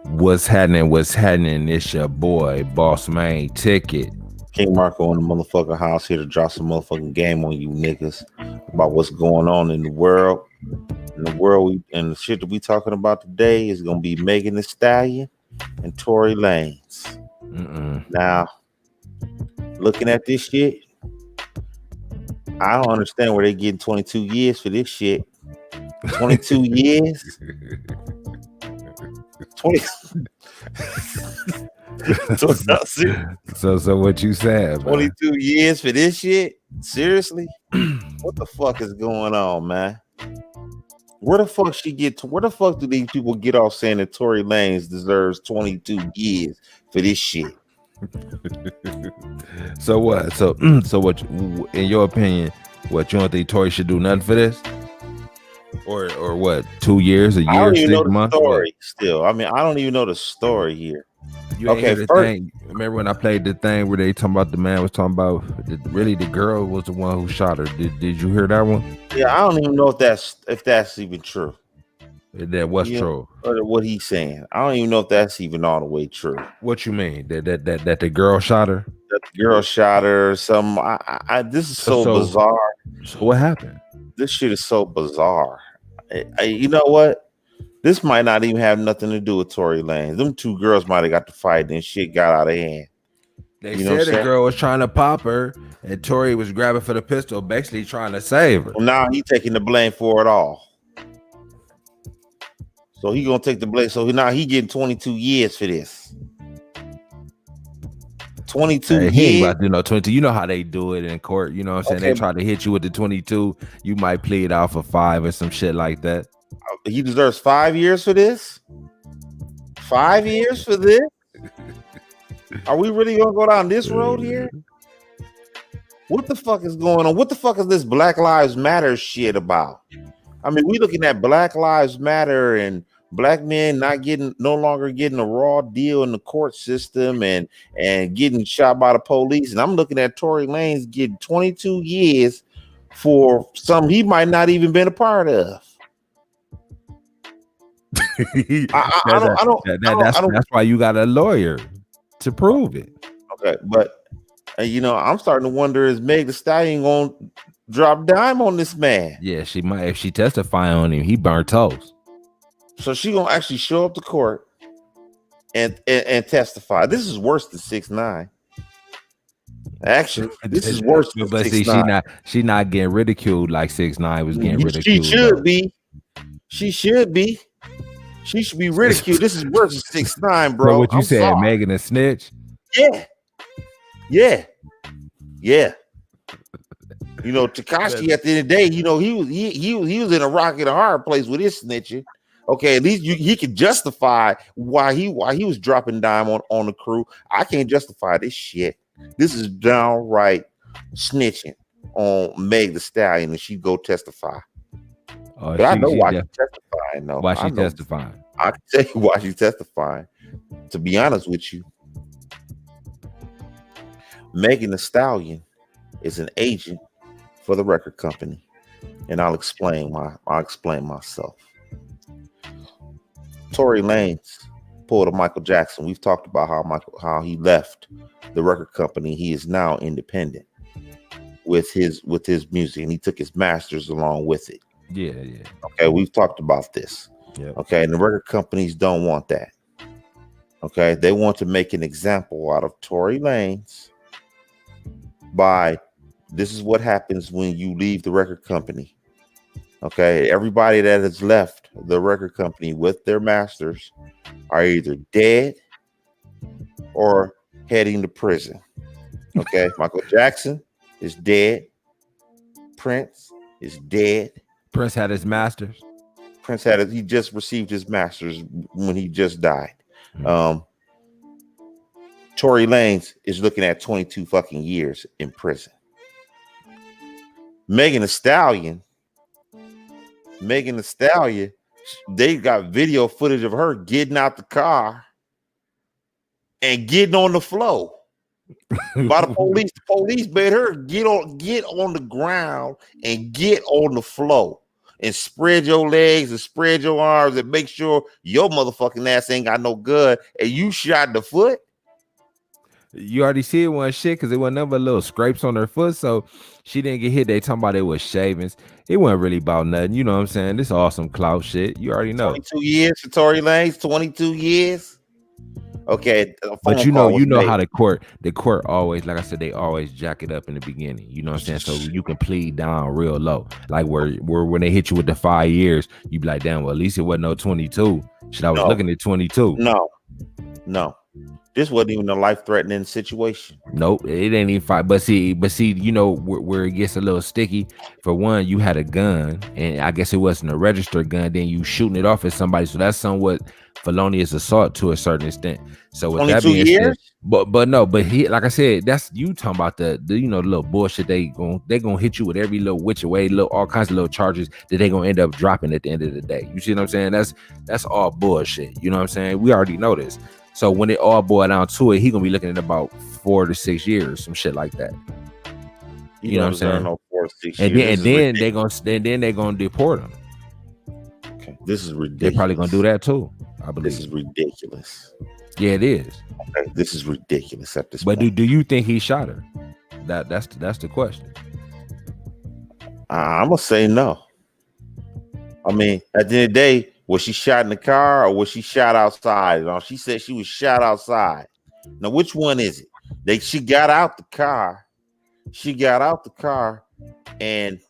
What's happening? What's happening? It's your boy, Boss Man Ticket. King Marco in the motherfucking house here to drop some motherfucking game on you niggas about what's going on in the world. And the shit that we talking about today is gonna be Megan Thee Stallion and Tory Lanez. Now, looking at this shit, I don't understand where they getting 22 years for this shit. 22 years? 20 So what you said? 22 years for this shit? Seriously? What the fuck is going on, man? Where the fuck do these people get off saying that Tory Lanez deserves 22 years for this shit? So what? So what? In your opinion, what you don't think Tory should do nothing for this? Or what? 2 years, a year, I don't even 6 know the months? story. Still, I mean, I don't even know the story here. Okay, thing. Remember when I played the thing where they talking about the man was talking about really the girl was the one who shot her? Did you hear that one? Yeah, I don't even know if that's even true. That was true. Or what he's saying. I don't even know if that's even all the way true. What you mean? That the girl shot her? That the girl shot her. This is so bizarre. So what happened? This shit is so bizarre. You know what? This might not even have nothing to do with Tory Lanez. Them two girls might have got to fight and shit got out of hand. They said the girl was trying to pop her and Tory was grabbing for the pistol, basically trying to save her. Well, now he taking the blame for it all. So he gonna take the blame. So now he getting 22 years for this. 22 years. He ain't about to do no 22. You know how they do it in court. You know what I'm saying? Okay. They try to hit you with the 22. You might plead out for 5 or some shit like that. He deserves 5 years for this? 5 years for this? Are we really gonna go down this road here? What the fuck is going on? What the fuck is this Black Lives Matter shit about? I mean, we looking at Black Lives Matter and black men no longer getting a raw deal in the court system and getting shot by the police. And I'm looking at Tory Lanez getting 22 years for something he might not even been a part of. That's why you got a lawyer to prove it. Okay, but I'm starting to wonder, is Meg Thee Stallion gonna drop dime on this man? Yeah, she might. If she testify on him, he burnt toast. So she gonna actually show up to court and testify. This is worse than 6ix9ine. Actually, this is worse than 6ix9ine. She not getting ridiculed like 6ix9ine was getting ridiculed. She should be. She should be. She should be ridiculed. This is worse than 6ix9ine, bro. So what you said, Megan a snitch? Yeah. Tekashi at the end of the day, he was in a rock and a hard place with his snitching. Okay, at least he could justify why he was dropping dime on the crew. I can't justify this shit. This is downright snitching on Meg Thee Stallion, and she go testify. But I know why she's testifying. No, why she testifying? I can tell you why she's testifying. To be honest with you, Megan Thee Stallion is an agent for the record company, and I'll explain myself. Tory Lanez pulled a Michael Jackson. We've talked about how he left the record company. He is now independent with his music, and he took his masters along with it. Yeah. Okay, we've talked about this. Yeah. Okay, and the record companies don't want that. Okay, they want to make an example out of Tory Lanez by this is what happens when you leave the record company. Okay, everybody that has left the record company with their masters are either dead or heading to prison. Okay, Michael Jackson is dead. Prince is dead. Prince had his masters. He just received his masters when he just died. Tory Lanez is looking at 22 fucking years in prison. Megan Thee Stallion, they got video footage of her getting out the car and getting on the floor by the police. The police made her get on the ground and get on the floor. and spread your legs and spread your arms and make sure your motherfucking ass ain't got no gun and you shot the foot? You already see it one shit because it wasn't nothing but little scrapes on her foot, so she didn't get hit. They talking about it was shavings. It wasn't really about nothing. You know what I'm saying? This awesome clout shit. You already know. 22 years for Tory Lanez. 22 years. Okay, but you know how the court always, like I said, they always jack it up in the beginning. You know what I'm saying? So you can plead down real low. Like where when they hit you with the 5 years, you be like, damn, well, at least it wasn't no 22. Shit, I was looking at 22. No. This wasn't even a life-threatening situation. Nope, it ain't even fight. But see, you know where it gets a little sticky. For one, you had a gun, and I guess it wasn't a registered gun. Then you shooting it off at somebody, so that's somewhat felonious assault to a certain extent. So with that being said, but he, like I said, that's you talking about the you know the little bullshit they gonna hit you with every little which way, all kinds of little charges that they gonna end up dropping at the end of the day. You see what I'm saying? That's all bullshit. You know what I'm saying? We already know this. So when it all boiled down to it, he gonna be looking at about 4 to 6 years, some shit like that. You know what I'm saying? No 4 to 6 and years. then they gonna deport him. Okay, this is ridiculous. They're probably gonna do that too. I believe this is ridiculous. Yeah, it is. Okay, this is ridiculous at this point. But do you think he shot her? That's the question. I'm gonna say no. I mean, at the end of the day, was she shot in the car or was she shot outside? You know, she said she was shot outside. Now, which one is it? She got out the car. She got out the car and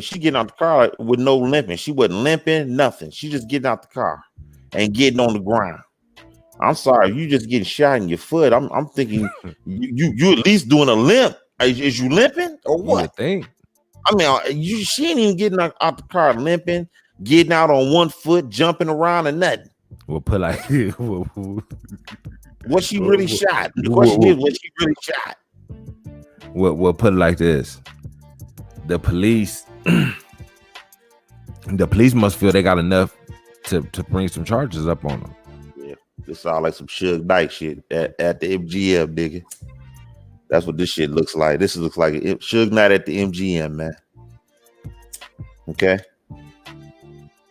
she getting out the car with no limping. She wasn't limping, nothing. She just getting out the car and getting on the ground. I'm sorry, you just getting shot in your foot. I'm thinking you at least doing a limp. Is you limping or what? You would think. I mean, she ain't even getting out the car limping, getting out on one foot, jumping around and nothing. We'll put like what she really shot. The question is, what she really shot. We'll put it like this: the police must feel they got enough to bring some charges up on them. Yeah, this sounds like some Suge Knight shit at the MGM, nigga. That's what this shit looks like. This looks like Suge Knight at the MGM, man. Okay.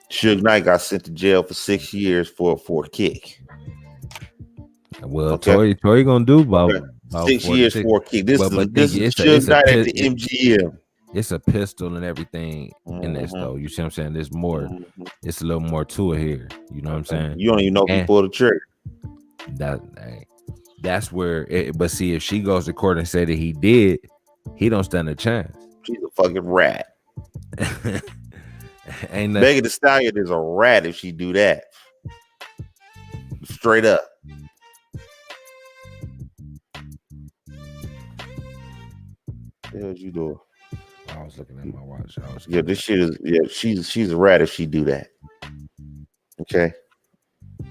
Suge Knight got sent to jail for 6 years for a kick. Well, okay. Tory gonna do about 6 years for a kick. This is Suge Knight at the MGM. It's a pistol and everything in this though. You see what I'm saying? There's more. It's a little more to it here. You know what I'm saying? You don't even know if he pulled the trigger. That's where. But see, if she goes to court and say that he did, he don't stand a chance. She's a fucking rat. Ain't Megan Thee Stallion is a rat if she do that. Straight up. What the hell you doing? I was looking at my watch. This shit is she's a rat if she do that. Okay.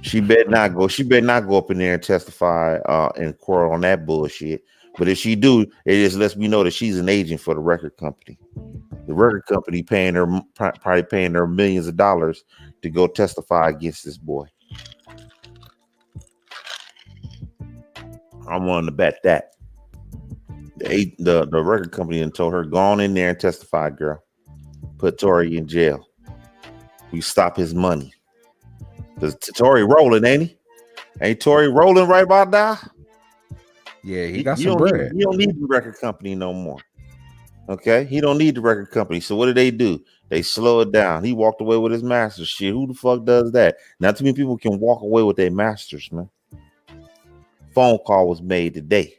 She better not go up in there and testify in court on that bullshit. But if she do, it just lets me know that she's an agent for the record company. The record company probably paying her millions of dollars to go testify against this boy. I'm willing to bet that. The record company told her, go on in there and testify, girl. Put Tory in jail. We stop his money. Because Tory rolling, ain't he? Ain't Tory rolling right about now? Yeah, he got some bread. He don't need the record company no more. Okay? He don't need the record company. So what do? They slow it down. He walked away with his masters. Shit, who the fuck does that? Not too many people can walk away with their masters, man. Phone call was made today.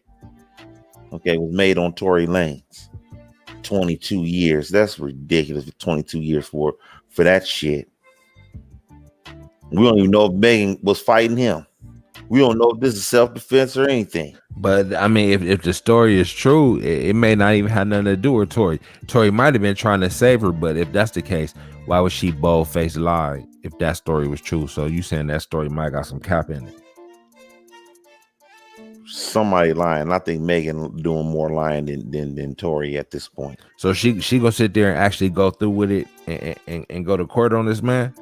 Okay, it was made on Tory Lanez. 22 years. That's ridiculous. 22 years for that shit. We don't even know if Megan was fighting him. We don't know if this is self-defense or anything. But I mean, if the story is true, it may not even have nothing to do with Tory. Tory might have been trying to save her, but if that's the case, why would she bold-faced lie if that story was true? So you saying that story might got some cap in it? Somebody lying. I think Megan doing more lying than Tory at this point. So she gonna sit there and actually go through with it and go to court on this man,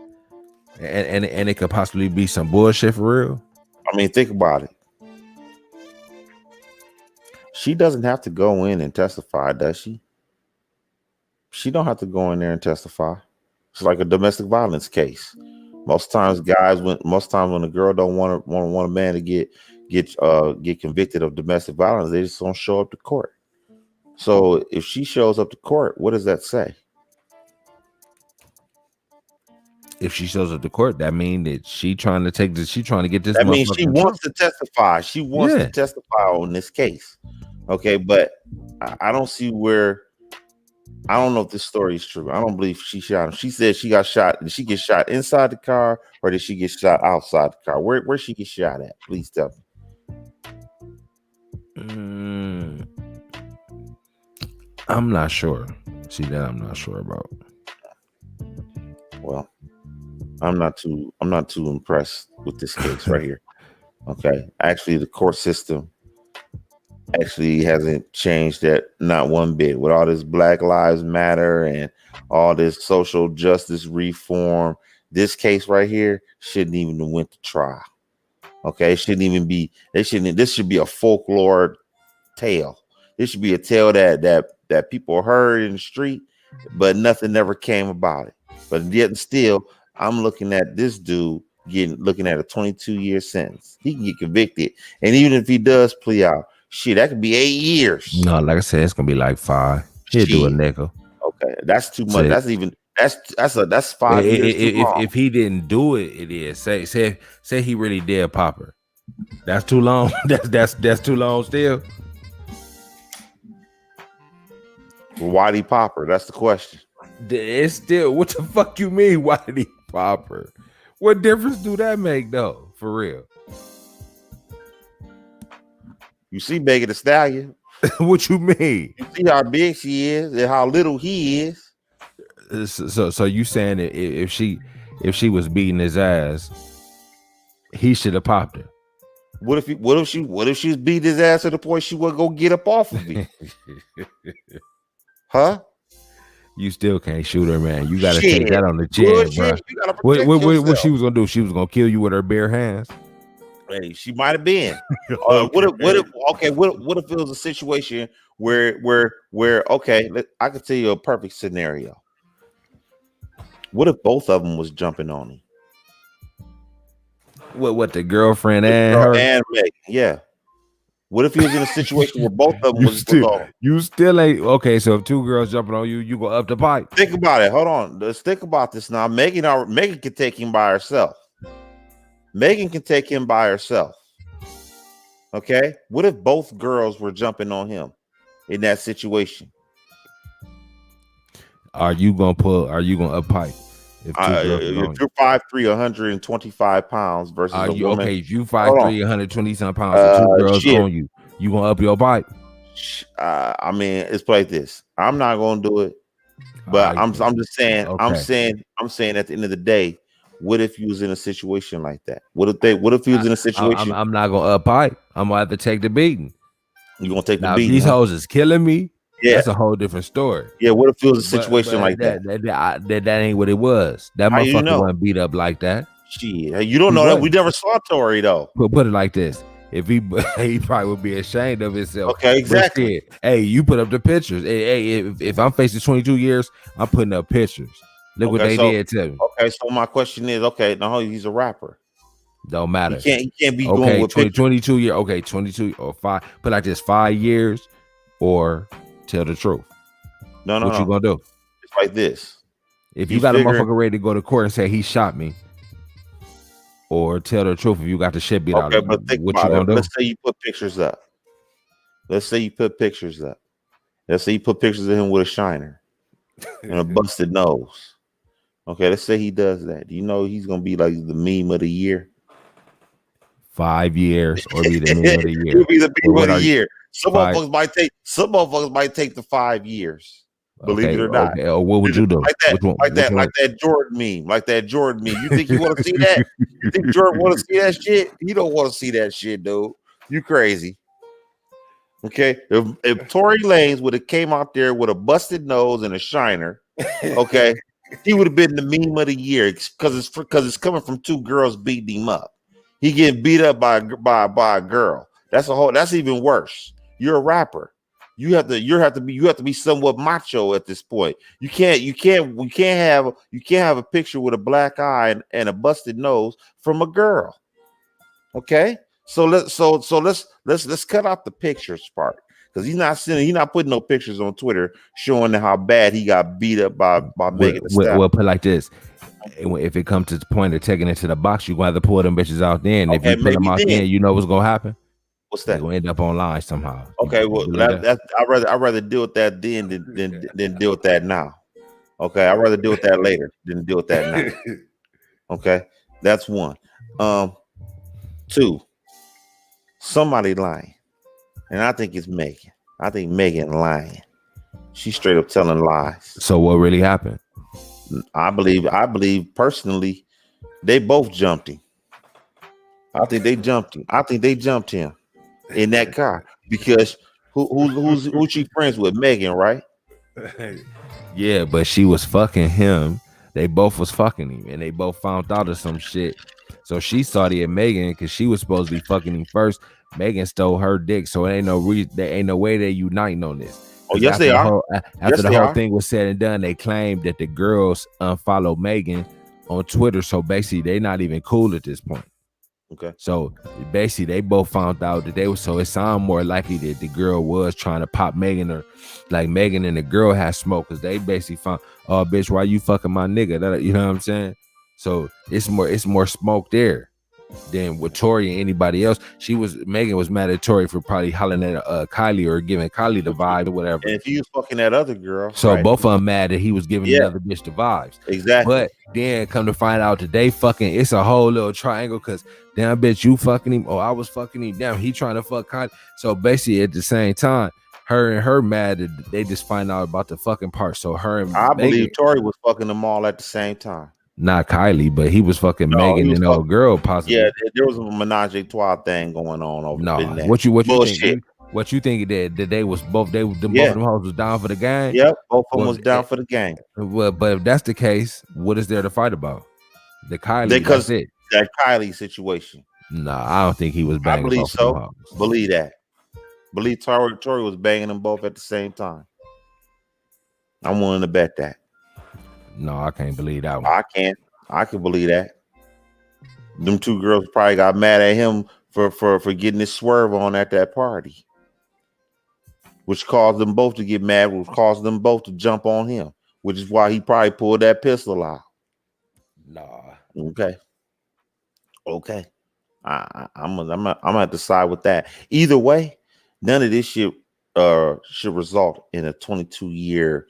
and it could possibly be some bullshit for real. I mean, think about it. She doesn't have to go in and testify, does she? She don't have to go in there and testify. It's like a domestic violence case. Most times when a girl don't want a man to get convicted of domestic violence, they just don't show up to court. So if she shows up to court, what does that say? If she shows up to court, that means that she trying to get this. That means she wants to testify. She wants to testify on this case. Okay, but I don't see where. I don't know if this story is true. I don't believe she shot him. She said she got shot. Did she get shot inside the car or did she get shot outside the car? Where she get shot at? Please tell me. I'm not sure. See, that I'm not sure about. Well, I'm not too impressed with this case right here. Okay. Actually, the court system actually hasn't changed that not one bit. With all this Black Lives Matter and all this social justice reform, this case right here shouldn't even have went to trial. Okay, this should be a folklore tale. This should be a tale that people heard in the street, but nothing ever came about it. But yet still, I'm looking at this dude looking at a 22-year sentence. He can get convicted, and even if he does plea out, shit, that could be 8 years. No, like I said, it's gonna be like 5. He'll do a nickel. Okay, that's too much. That's 5 years too long. If he didn't do it, it is. Say he really did pop her. That's too long. that's too long still. Why did he pop her? That's the question. It's still, what the fuck you mean? Why did he pop her? What difference do that make though? For real. You see Megan Thee Stallion. What you mean? You see how big she is and how little he is. So you saying that if she was beating his ass, he should have popped her? What if she was beating his ass to the point she wasn't gonna get up off of me? Huh? You still can't shoot her, man. You gotta take that on the chin, bro. What she was gonna do? She was gonna kill you with her bare hands. Hey, she might have been. What if it was a situation where I could tell you a perfect scenario. What if both of them was jumping on him? What the girlfriend and her? And Megan, yeah. What if he was in a situation where both of them was on? You still ain't okay. So if 2 girls jumping on you, you go up the pipe. Think about it. Hold on. Let's think about this now. Megan can take him by herself. Megan can take him by herself. Okay. What if both girls were jumping on him in that situation? Are you gonna up pipe? If you're 5'3", 125 pounds versus a woman. Okay, if you 5'3", 120 some pounds, and 2 girls on you gonna up your pipe? I mean, it's like this. I'm not gonna do it, but I'm just saying. Okay. I'm saying at the end of the day, what if you was in a situation like that? What if he was in a situation? I'm not gonna up pipe. I'm gonna have to take the beating. You gonna take the beating? These hoes is killing me. Yeah, that's a whole different story. Yeah, what if it was a situation like that? That ain't what it was. That motherfucker wasn't beat up like that. Shit, you don't know that. We never saw Tory though. Put it like this: if he probably would be ashamed of himself. Okay, exactly. Hey, you put up the pictures. Hey, if I'm facing 22 years, I'm putting up pictures. Look what they did to me. Okay, so my question is, no, he's a rapper. Don't matter. He can't be going with 22 years. Okay, 22 or 5. Put like this: 5 years or tell the truth. No. What you gonna do? It's like this. If you got a motherfucker ready to go to court and say he shot me, or tell the truth if you got the shit beat out of you, but think what you gonna do? Let's say you put pictures up. Let's say you put pictures of him with a shiner and a busted nose. Okay, let's say he does that. Do you know he's gonna be like the meme of the year? 5 years or be the meme of the year. He'll be the meme of the year. Some motherfuckers might take the 5 years. Believe it or not. Okay. What would you do? Like that Jordan meme. Like that Jordan meme. You think you want to see that? You think Jordan want to see that shit? You don't want to see that shit, dude. You crazy. Okay. If Tory Lanez would have came out there with a busted nose and a shiner, okay, he would have been the meme of the year because it's coming from 2 girls beating him up. He getting beat up by a girl. That's even worse. You're a rapper. You have to be somewhat macho at this point. You can't have a picture with a black eye and a busted nose from a girl. Okay, so let's cut out the pictures part, because he's not putting no pictures on Twitter showing how bad he got beat up by Megan Thee Stallion. Well, put it like this: if it comes to the point of taking it to the box, you gonna have to pull them bitches out then. Okay, if you pull them out then, you know what's gonna happen. What's that? They're gonna end up online somehow. Okay, well, I'd rather deal with that then than deal with that now. Okay, I'd rather deal with that later than deal with that now. Okay, that's one. Two, somebody lying, and I think it's Megan. I think Megan lying. She's straight up telling lies. So what really happened? I believe personally, they both jumped him. I think they jumped him in that car, because who she friends with? Megan, right? Yeah, but she was fucking him. They both was fucking him, and they both found out of some shit. So she started at Megan because she was supposed to be fucking him first. Megan stole her dick, so there ain't no way they uniting on this. Oh yes, they are. After the whole thing was said and done, they claimed that the girls unfollowed Megan on Twitter. So basically, they not even cool at this point. Okay. So basically, they both found out that they were. So it sounded more likely that the girl was trying to pop Megan, or like Megan and the girl had smoke, because they basically found, oh bitch, why you fucking my nigga? You know what I'm saying? So it's more smoke there than with Tory and anybody else. Megan was mad at Tory for probably hollering at Kylie or giving Kylie the vibe or whatever. And if he was fucking that other girl, so right, both of them mad that he was giving the other bitch the vibes. Exactly. But then come to find out today, fucking, it's a whole little triangle, because damn bitch, you fucking him. Oh, I was fucking him. Damn, he trying to fuck Kylie. So basically, at the same time, her mad that they just find out about the fucking part. So her and I believe Tory was fucking them all at the same time. Not Kylie, but he was fucking Megan and old girl, possibly. Yeah, there was a menage a trois thing going on over there. What you think? What you think that they was both? Both of them hoes was down for the game. Yep, both of them was down for the game. Well, but if that's the case, what is there to fight about? The Kylie, because that's it. That Kylie situation. Nah, I don't think he was banging. I believe so. Believe that. Believe Tory was banging them both at the same time. I'm willing to bet that. No, I can't believe that one. I can believe that. Them two girls probably got mad at him for getting this swerve on at that party, which caused them both to get mad, which caused them both to jump on him, which is why he probably pulled that pistol out. Nah. Okay. I'm gonna have to side with that. Either way, none of this shit should result in a 22-year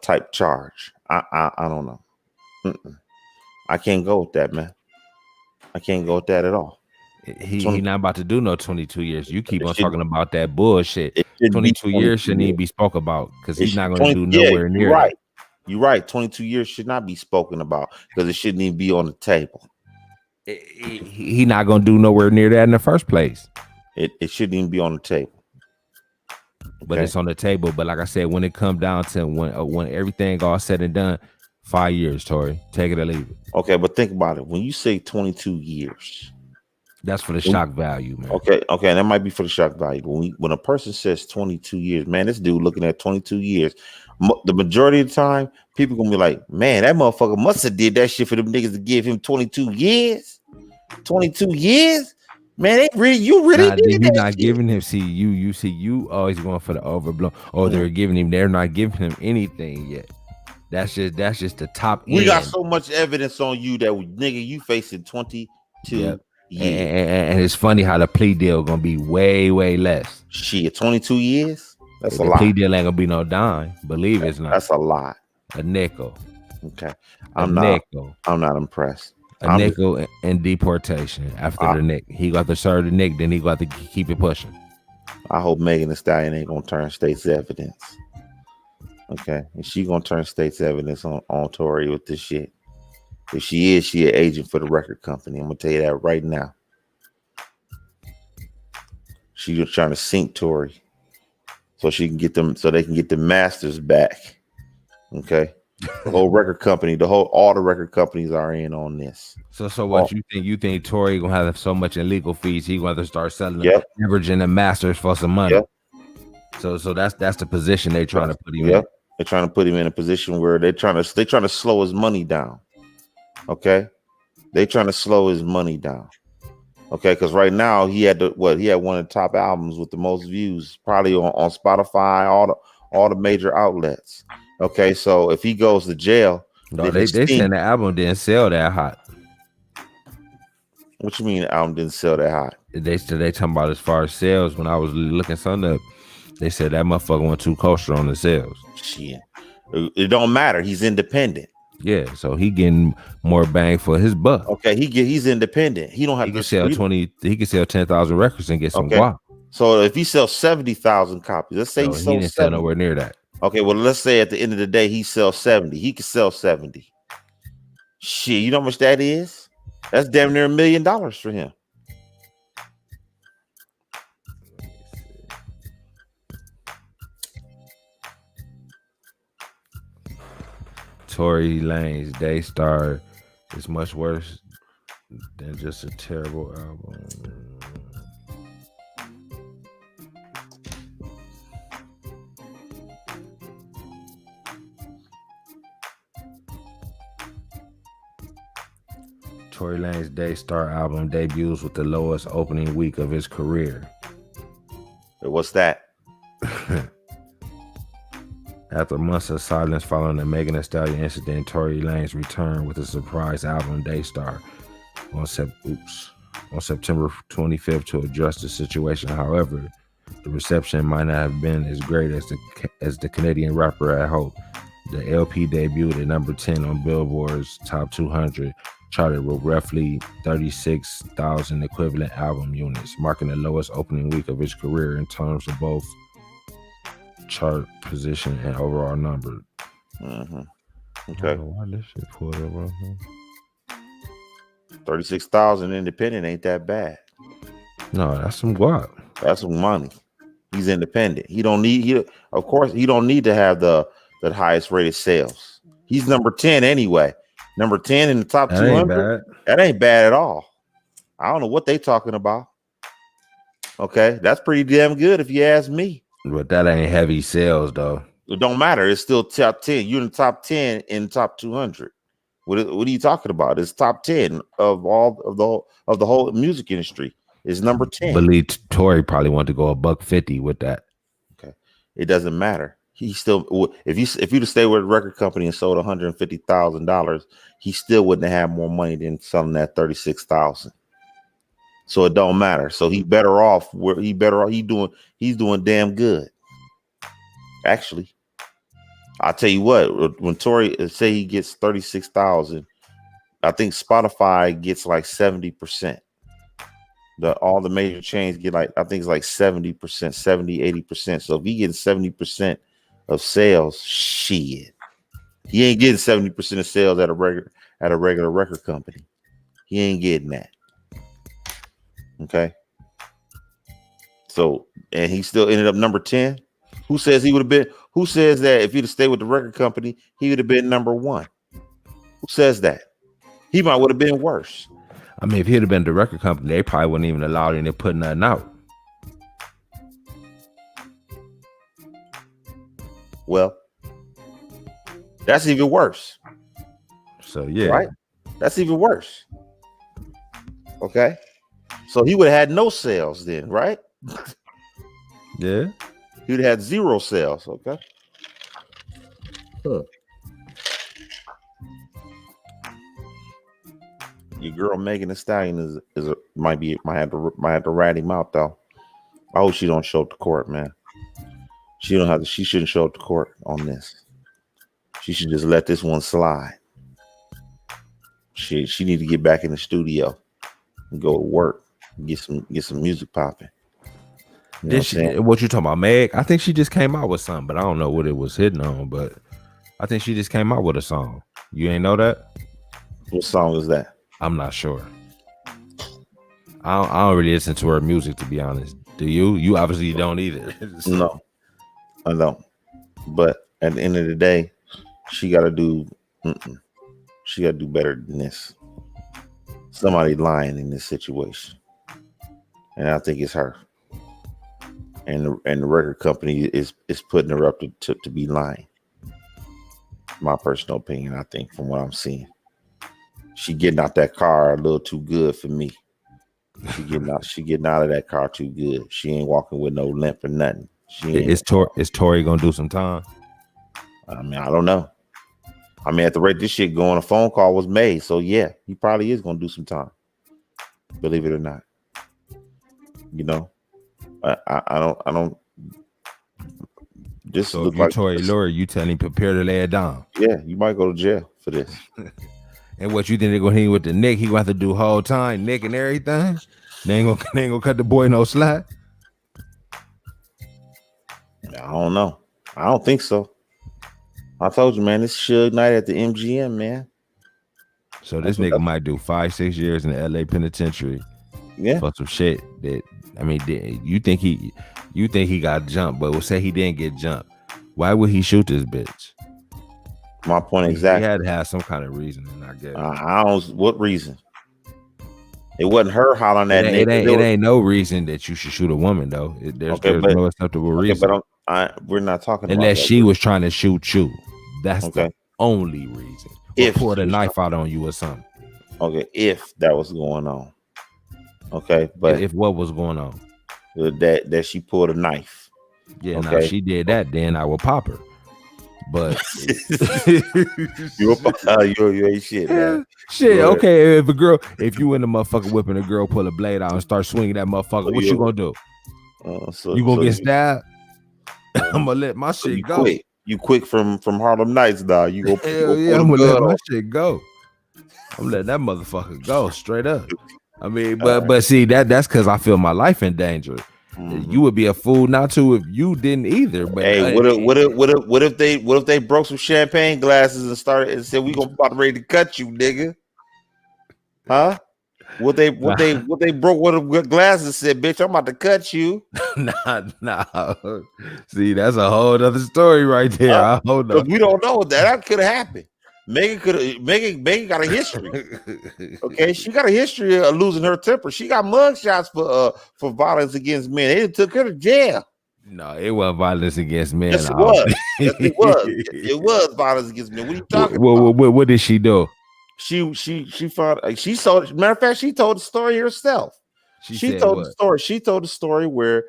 type charge. I don't know. I can't go with that, man. I can't go with that at all. He not about to do no 22 years. You keep on talking about that bullshit. 22 years shouldn't even be spoke about, because he's not going to do nowhere near. Right. You're right. 22 years should not be spoken about, because it shouldn't even be on the table. He not going to do nowhere near that in the first place. It shouldn't even be on the table. But it's on the table. But like I said, when it comes down to when everything all said and done, 5 years, Tory. Take it or leave it. Okay, but think about it. When you say 22 years, that's for the shock value, man. Okay, that might be for the shock value. When a person says 22 years, man, this dude looking at 22 years, the majority of the time, people gonna be like, man, that motherfucker must have did that shit for them niggas to give him 22 years. 22 years? Man, you really did that. You're not giving him. You always going for the overblown. Or they're giving him. They're not giving him anything yet. That's just the top. We got so much evidence on you that nigga, you facing 22 years. And it's funny how the plea deal gonna be way less. Shit, 22 years? That's a lot. The plea deal ain't gonna be no dime. Believe it's not. That's a lot. A nickel. Okay. I'm not impressed. A nickel and deportation after the nick. He got to serve the nick, then he got to keep it pushing. I hope Megan Thee Stallion ain't gonna turn state's evidence. Okay, and she gonna turn state's evidence on Tory with this shit. If she is, she an agent for the record company. I'm gonna tell you that right now. She just trying to sink Tory so she can get them, so they can get the masters back. Okay. The whole record company, all the record companies are in on this. So what you think? You think Tory gonna have so much in legal fees? He gonna have to start selling, leveraging the masters for some money. So that's the position they trying to put him in. Yep. They're trying to put him in a position where they're trying to slow his money down. Okay. They trying to slow his money down. Okay, because right now he had one of the top albums with the most views, probably on Spotify, all the major outlets. Okay, so if he goes to jail, no, they saying the album didn't sell that hot. What you mean the album didn't sell that hot? They talking about as far as sales. When I was looking something up, they said that motherfucker went too kosher on the sales. Shit, it don't matter. He's independent. Yeah, so he getting more bang for his buck. Okay, he's independent. He don't have to sell 20. He can sell 10,000 records and get some guap. So if he sells 70,000 copies, let's say he didn't sell nowhere near that. Okay, well let's say at the end of the day he sells 70. He can sell 70. Shit, you know how much that is? That's damn near $1 million for him. Tory Lanez Daystar is much worse than just a terrible album. Tory Lanez Daystar album debuts with the lowest opening week of his career. What's that? After months of silence following the Megan Thee Stallion incident, Tory Lanez returned with a surprise album, Daystar, on September 25th to address the situation. However, the reception might not have been as great as the Canadian rapper had hoped. The LP debuted at number 10 on Billboard's Top 200, charted with roughly 36,000 equivalent album units, marking the lowest opening week of his career in terms of both chart position and overall number. Okay. Why this shit pulled up, bro? 36,000 independent ain't that bad. No, that's some guap. That's some money. He's independent. He don't need to have the highest rated sales. He's number 10 anyway. Number 10 in the top 200. That ain't bad at all. I don't know what they talking about. Okay, that's pretty damn good if you ask me. But that ain't heavy sales though. It don't matter. It's still top 10. You're in the top 10 in top 200. What are you talking about? It's top 10 of all of the whole music industry. Is number 10. I believe Tory probably wanted to go $150 with that. Okay, it doesn't matter. He still, if you'd have stayed with a record company and sold $150,000, he still wouldn't have had more money than selling that 36,000. So it don't matter. So he's better off. He's doing damn good. Actually, I'll tell you what. When Tory say he gets 36,000, I think Spotify gets like 70%. All the major chains get like, I think it's like 70%, 70-80%. So if he gets 70% of sales, shit, he ain't getting 70% of sales at a regular record company. He ain't getting that. Okay. So, and he still ended up number 10. Who says that if he'd have stayed with the record company, he would have been number 1? Who says that? He might would have been worse. I mean, if he'd have been the record company, they probably wouldn't even allow him to put nothing out. Well, that's even worse. So yeah, right? That's even worse. Okay. So he would have had no sales then, right? Yeah. He would have had 0 sales. Okay. Huh. Your girl Megan Thee Stallion might have to rat him out though. I hope she don't show up to court, man. She shouldn't show up to court on this. She should just let this one slide. She need to get back in the studio and go to work and get some music popping. What you talking about, Meg? I think she just came out with something, but I don't know what it was hitting on. But I think she just came out with a song. You ain't know that? What song is that? I'm not sure. I don't really listen to her music, to be honest. Do you? You obviously don't either. No, I don't. But at the end of the day, she got to do. She got to do better than this. Somebody lying in this situation, and I think it's her. and the record company is putting her up to be lying. My personal opinion, I think, from what I'm seeing, she getting out that car a little too good for me. She getting out of that car too good. She ain't walking with no limp or nothing. Is Tory gonna do some time? I mean, I don't know. I mean, at the rate this shit going, a phone call was made, so yeah, he probably is gonna do some time. Believe it or not, you know, I don't. This So look if you like Tory lawyer, you tell him prepare to lay it down. Yeah, you might go to jail for this. And what you think they're gonna hit him with the neck? He gonna have to do whole time, neck and everything. They ain't gonna cut the boy no slack. I don't know. I don't think so. I told you, man, this Suge Knight at the MGM, man. So this nigga might do 5-6 years in the LA penitentiary. Yeah. For some shit that, I mean, you think he got jumped, but we'll say he didn't get jumped. Why would he shoot this bitch? My point exactly. He had to have some kind of reasoning, I guess. I don't. What reason? It wasn't her hollering at nigga. It ain't no reason that you should shoot a woman though. There's no acceptable reason. But we're not talking about unless she was trying to shoot you. That's the only reason. Or if pull the knife out on you or something. Okay, if that was going on. Okay, but if what was going on? That she pulled a knife. Yeah, now if she did that, then I would pop her. But you ain't shit, man. Shit, okay. If you in the motherfucker whipping a girl, pull a blade out and start swinging that motherfucker, what you gonna do? You gonna get stabbed? I'm gonna let my shit go. You quick from Harlem Nights, dog. You go. I'm gonna let my shit go. I'm letting that motherfucker go straight up. I mean, but see that's because I feel my life in danger. Mm-hmm. You would be a fool not to if you didn't either. But hey, what if they broke some champagne glasses and started and said we about ready to cut you, nigga? Huh? What they broke what glasses and said, bitch, I'm about to cut you. Nah. See, that's a whole other story right there. We don't know that could have happened. Megan got a history. Okay, she got a history of losing her temper. She got mugshots for violence against men. They took her to jail. No, it wasn't violence against men. Yes, it was. Yes, it was. It was violence against men. What are you talking about? What did she do? She told. Matter of fact, she told the story herself. She told the story. She told the story where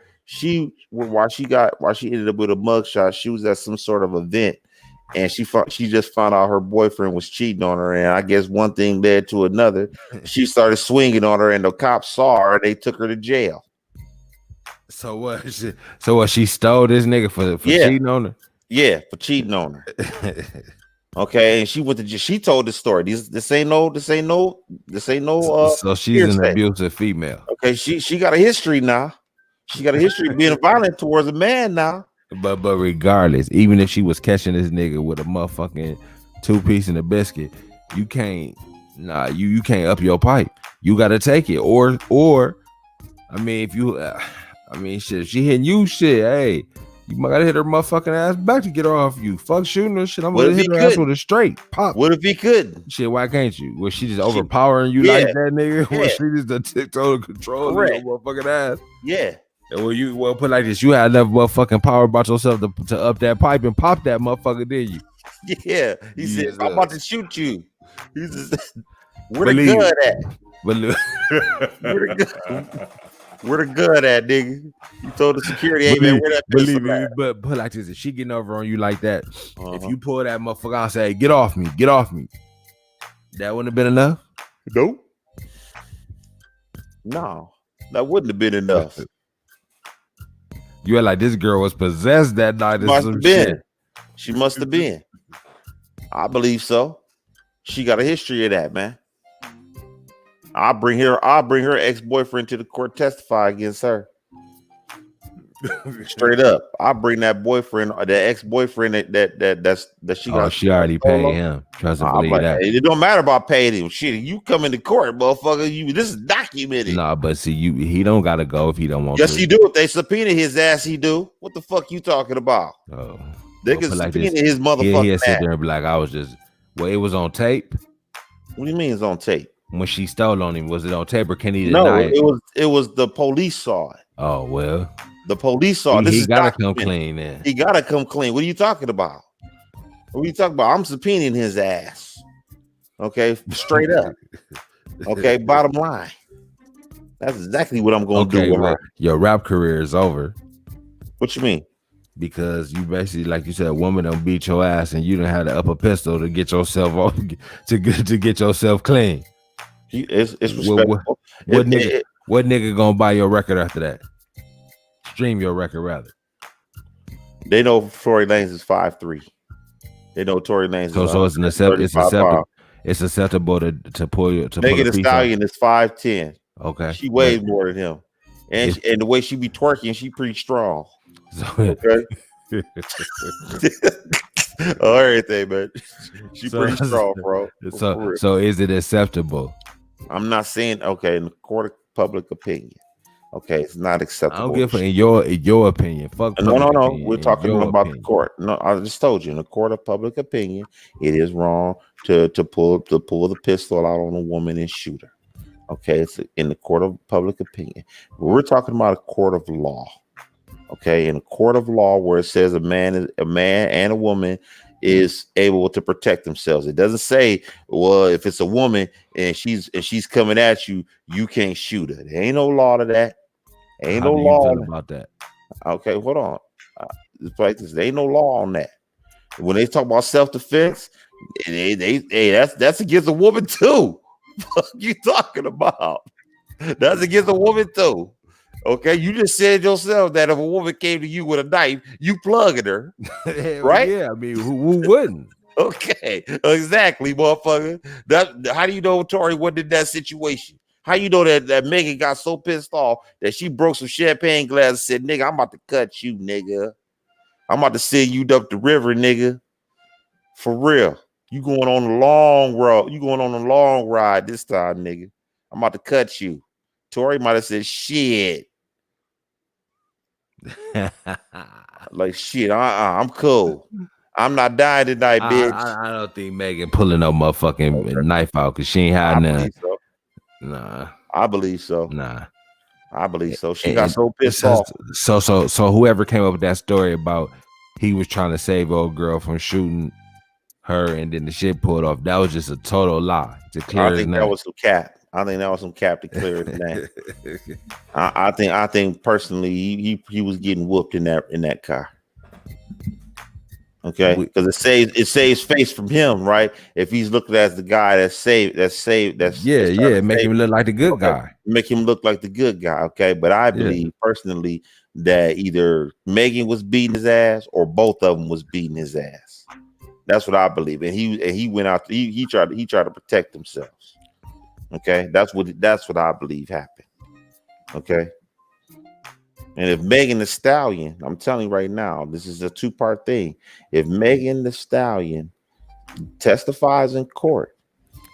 while she ended up with a mugshot, she was at some sort of event. And she just found out her boyfriend was cheating on her, and I guess one thing led to another. She started swinging on her, and the cops saw her, and they took her to jail. So what? She stole this nigga for cheating on her? Yeah, for cheating on her. Okay, and she went to. She told the story. This ain't no. So she's an abusive female. Okay, she got a history now. She got a history of being violent towards a man now. But regardless, even if she was catching this nigga with a motherfucking 2-piece and a biscuit, you can't. Nah, you can't up your pipe. You gotta take it, or I mean, if you, shit, she hitting you, shit. Hey, you gotta hit her motherfucking ass back to get her off you. Fuck shooting her shit. I'm gonna hit her ass with a straight pop. What if he couldn't? Shit, why can't you? Was she just overpowering you like that, nigga? Yeah. Was she just a tiptoe control your motherfucking ass? Yeah. Well, put like this, you had enough motherfucking power about yourself to up that pipe and pop that motherfucker, did you? Yeah. He said, I'm about to shoot you. He just, where the gun at? Where the gun at, nigga? You told the security, hey man, where that pistol at? But put like this, if she getting over on you like that, if you pull that motherfucker out and say, get off me, that wouldn't have been enough? Nope. No, that wouldn't have been enough. You had like this girl was possessed that night. She must have been. I believe so. She got a history of that, man. I'll bring her ex-boyfriend to the court, testify against her. Straight up. I'll bring that boyfriend, the ex-boyfriend that she got. She already paid him. Trust and believe that. It don't matter about paying him. Shit, you come into court, motherfucker. This is documented. Nah, but see, he don't gotta go if he don't want to. Yes, he do. If they subpoena his ass, he do. What the fuck you talking about? Oh, they can subpoena his motherfucker. He'll sit there and be like, it was on tape. What do you mean it's on tape? When she stole on him, was it on tape or can he deny it? It was the police saw it. Oh well. The police saw this. He Is gotta come documented. clean then. He gotta come clean. What are you talking about? What are you talking about? I'm subpoenaing his ass. Okay, straight up. Okay, bottom line. That's exactly what I'm gonna do with her. Your rap career is over. What you mean? Because you basically, like you said, a woman don't beat your ass, and you don't have the upper pistol to get yourself off, to get yourself clean. It's respectable. What nigga gonna buy your record after that? Stream your record rather. They know Tory Lanez is 5'3". They know Tory Lanez is it's acceptable to pull you to Megan Thee Stallion is 5'10". Okay. She weighs more than him. And the way she be twerking, she pretty strong. Okay. Everything, man. She pretty strong, bro. So is it acceptable? I'm not saying in the court of public opinion. Okay, it's not acceptable. I don't give in your opinion. Fuck. No. We're talking about the court. No, I just told you in the court of public opinion, it is wrong to pull the pistol out on a woman and shoot her. Okay, it's in the court of public opinion. But we're talking about a court of law. Okay, in a court of law where it says a man and a woman is able to protect themselves. It doesn't say, well, if it's a woman and she's coming at you, you can't shoot her. There ain't no law to that. Ain't no law about that. Okay, hold on. It's like this. There ain't no law on that. When they talk about self-defense, that's against a woman too. What you talking about? That's against a woman too. Okay, you just said yourself that if a woman came to you with a knife, you plugging her, right? Yeah, I mean, who wouldn't? Okay, exactly, motherfucker. How do you know Tory wasn't in that situation? How you know that Megan got so pissed off that she broke some champagne glass and said, "Nigga, I'm about to cut you, nigga. I'm about to send you up the river, nigga. For real. You going on a long road. You going on a long ride this time, nigga. I'm about to cut you." Tory might have said, "Shit." Like, shit, I'm cool. I'm not dying tonight, bitch. I don't think Megan pulling no motherfucking knife out because she ain't had none. So. Nah. I believe so. Nah. I believe so. She got so pissed off. So whoever came up with that story about he was trying to save old girl from shooting her and then the shit pulled off, that was just a total lie. To clear I think that was some cap. I think that was some cap to clear his name. I think personally he was getting whooped in that car. Okay, because it saves face from him, right? If he's looking at the guy that's make him look like the good guy. Make him look like the good guy. Okay, but I believe personally that either Megan was beating his ass or both of them was beating his ass. That's what I believe, and he went out. He tried to protect themselves. Okay, that's what I believe happened. Okay. And if Megan Thee Stallion, I'm telling you right now, this is a two-part thing. If Megan Thee Stallion testifies in court,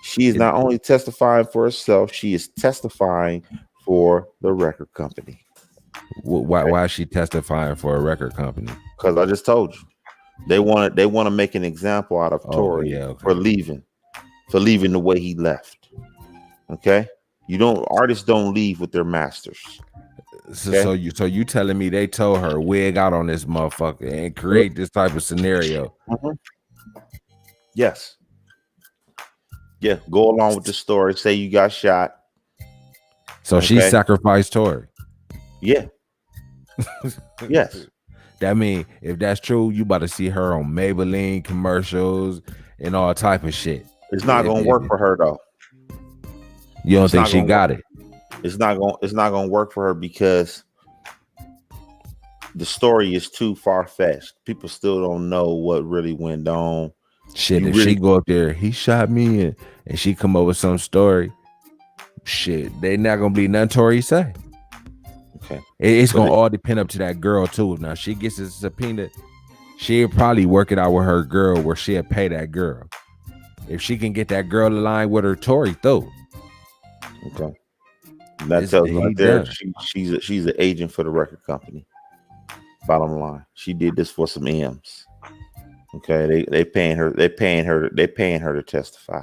she is not only testifying for herself, she is testifying for the record company. Why is she testifying for a record company? Because I just told you, they want to make an example out of Tory for leaving the way he left. Okay, artists don't leave with their masters. So you telling me they told her wig out on this motherfucker and create this type of scenario? Mm-hmm. Yes. Yeah. Go along with the story. Say you got shot. So she sacrificed Tory. Yeah. Yes. That mean if that's true, you about to see her on Maybelline commercials and all type of shit. It's not gonna work for her though. You don't think she got it? It's not gonna work for her because the story is too far-fetched. People still don't know what really went on. Shit, if she go up there, he shot me and she come up with some story, shit, they not gonna believe nothing Tory say. Okay. It's gonna all depend up to that girl too. Now she gets a subpoena, she'll probably work it out with her girl where she'll pay that girl. If she can get that girl to line with her Tory through. Okay. That tells me right there she's an agent for the record company. Bottom line, she did this for some M's. Okay, they paying her to testify.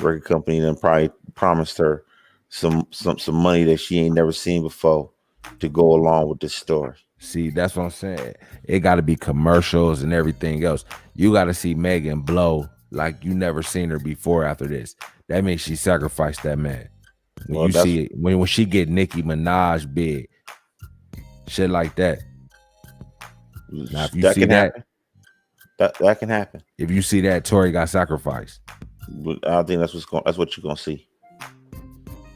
Record company then probably promised her some money that she ain't never seen before to go along with this story. See, that's what I'm saying. It got to be commercials and everything else. You got to see Megan blow like you never seen her before after this. That means she sacrificed that man. When you see it, when she get Nicki Minaj big, shit like that. Now, if you see that can happen. If you see that, Tory got sacrificed. I think that's what you're gonna see.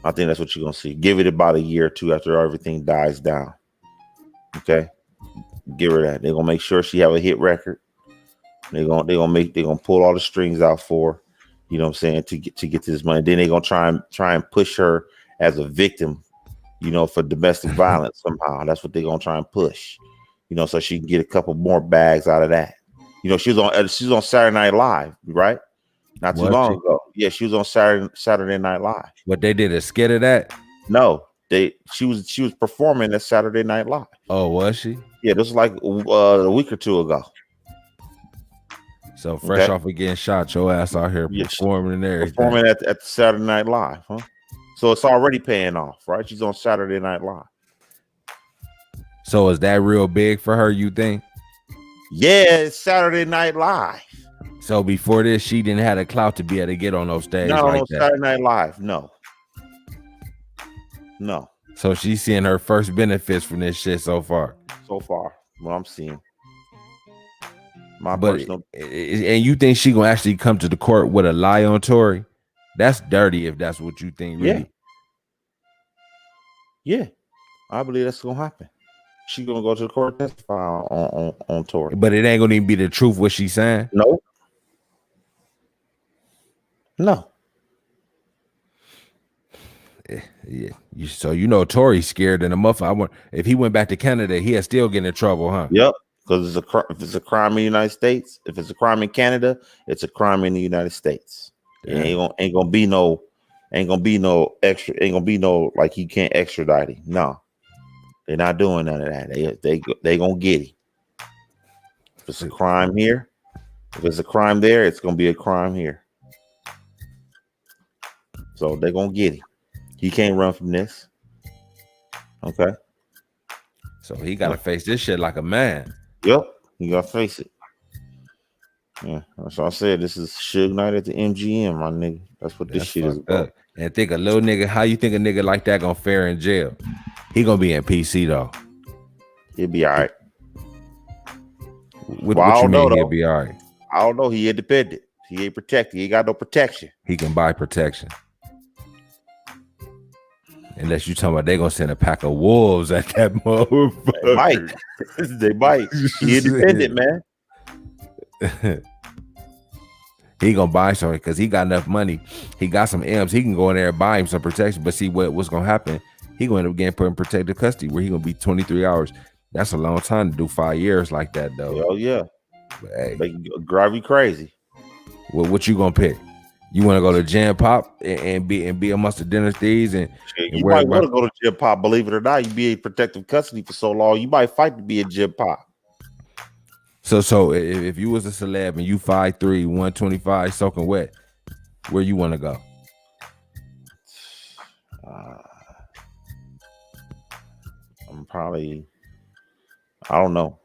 I think that's what you're gonna see. Give it about a year or two after everything dies down. Okay, give her that. They're gonna make sure she have a hit record. They're gonna pull all the strings out for her, you know what I'm saying, to get to this money. Then they're gonna try and push her as a victim, you know, for domestic violence somehow. That's what they're gonna try and push, you know, so she can get a couple more bags out of that. You know, she was on Saturday Night Live, right? Not too long ago. Yeah, she was on Saturday Night Live. What, they did a skit of that? No, she was performing at Saturday Night Live. Oh, was she? Yeah, this was like a week or two ago. So fresh off of getting shot, your ass out here performing and everything. Performing at the Saturday Night Live, huh? So it's already paying off, right? She's on Saturday Night Live. So is that real big for her, you think? Yeah, it's Saturday Night Live. So before this, she didn't have the clout to be able to get on those stages. Not like on that. Saturday Night Live, no. So she's seeing her first benefits from this shit so far. So far, what I'm seeing. And you think she gonna actually come to the court with a lie on Tory? That's dirty if that's what you think, really. Yeah. I believe that's gonna happen. She's gonna go to the court and testify on Tory. But it ain't gonna even be the truth what she's saying. No. Yeah. So you know Tory's scared in a motherfucker. If he went back to Canada, he'll still get in trouble, huh? Yep. Because if it's a crime in the United States, if it's a crime in Canada, it's a crime in the United States. Yeah. Ain't gonna be no extra. Ain't gonna be no like he can't extradite him. No, they're not doing none of that. They gonna get him. If it's a crime here, if it's a crime there, it's gonna be a crime here. So they're gonna get him. He can't run from this. Okay. So he gotta face this shit like a man. Yep, you gotta face it. Yeah, that's what I said. This is Suge Knight at the MGM, my nigga. That's what this shit is about. And think a little nigga, how you think a nigga like that gonna fare in jail? He gonna be in PC though. He'll be all right. What you mean he'll be all right? I don't know. He independent. He ain't protected. He ain't got no protection. He can buy protection. Unless you talking about they gonna send a pack of wolves at that motherfucker. They might. He independent, man. He gonna buy something because he got enough money. He got some M's. He can go in there and buy him some protection. But see what's gonna happen? He gonna end up getting put in protective custody where he gonna be 23 hours. That's a long time to do 5 years like that, though. Oh yeah. But, hey, they can drive you crazy. Well, what you gonna pick? You want to go to Jam Pop and be amongst the dinner thieves and you might want to go to Jam Pop. Believe it or not, you be in protective custody for so long, you might fight to be in Jam Pop. So if you was a celeb and you 5'3", 125, soaking wet, where you want to go? I'm probably, I don't know.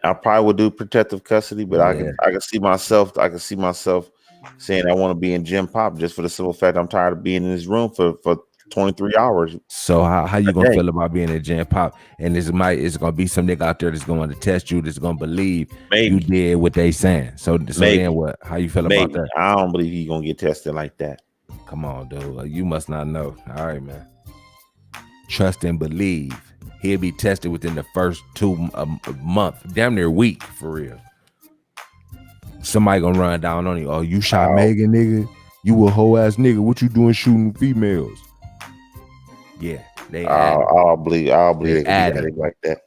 I probably would do protective custody, but I can see myself. Saying I want to be in Gym Pop just for the simple fact I'm tired of being in this room for 23 hours. So how you gonna feel about being in Gym Pop? And it's gonna be some nigga out there that's going to test you, that's gonna believe you did what they saying. So then what? How you feel about that? I don't believe he's gonna get tested like that. Come on, dude. You must not know. All right, man. Trust and believe. He'll be tested within the first 2 months, damn near week, for real. Somebody gonna run down on you. Oh, you shot Megan, nigga. You a hoe ass nigga. What you doing shooting females? Yeah, they. I'll believe they add it like that.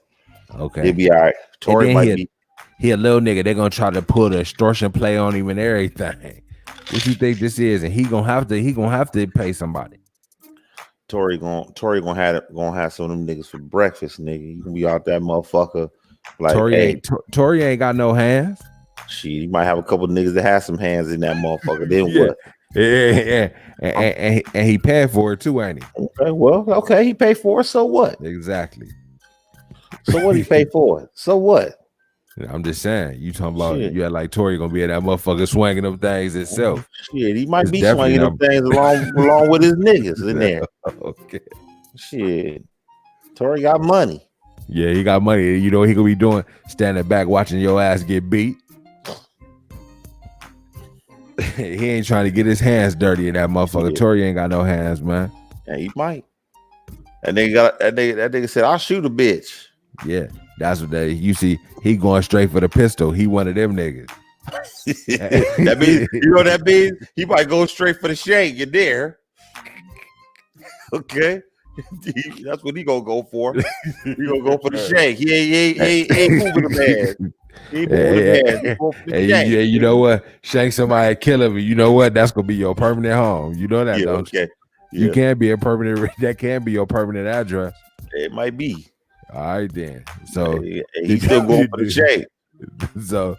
Okay, he'll be all right. Tory might be. He a little nigga. They gonna try to pull the extortion play on him and everything. What you think this is? And he gonna have to pay somebody. Tory gonna have some of them niggas for breakfast, nigga. You can be out that motherfucker. Like Tory ain't got no hands. Shit, you might have a couple of niggas that have some hands in that motherfucker. Then what? Yeah. And he paid for it too, ain't he? Okay, he paid for it, so what? Exactly. So what he pay for it? So what? I'm just saying. You talking about Shit. you had like Tory gonna be in that motherfucker swinging them things itself. Shit, he might It's be definitely swinging them things along with his niggas in there. Okay. Shit, Tory got money. Yeah, he got money. You know what he gonna be doing? Standing back watching your ass get beat. He ain't trying to get his hands dirty in that motherfucker. Yeah. Tory ain't got no hands, man. Yeah, he might. And they got that nigga said, "I'll shoot a bitch." Yeah, that's what you see. He going straight for the pistol. He one of them niggas. That means that means he might go straight for the shank in there. Okay, that's what he gonna go for. He gonna go for the shank. He ain't moving the man. He ain't moving the man. Yeah, you know what? Shank somebody, kill him. You know what? That's gonna be your permanent home. You know that, don't you? Yeah. You can't be a permanent. That can be your permanent address. It might be. All right then. So he's still going for the shank. So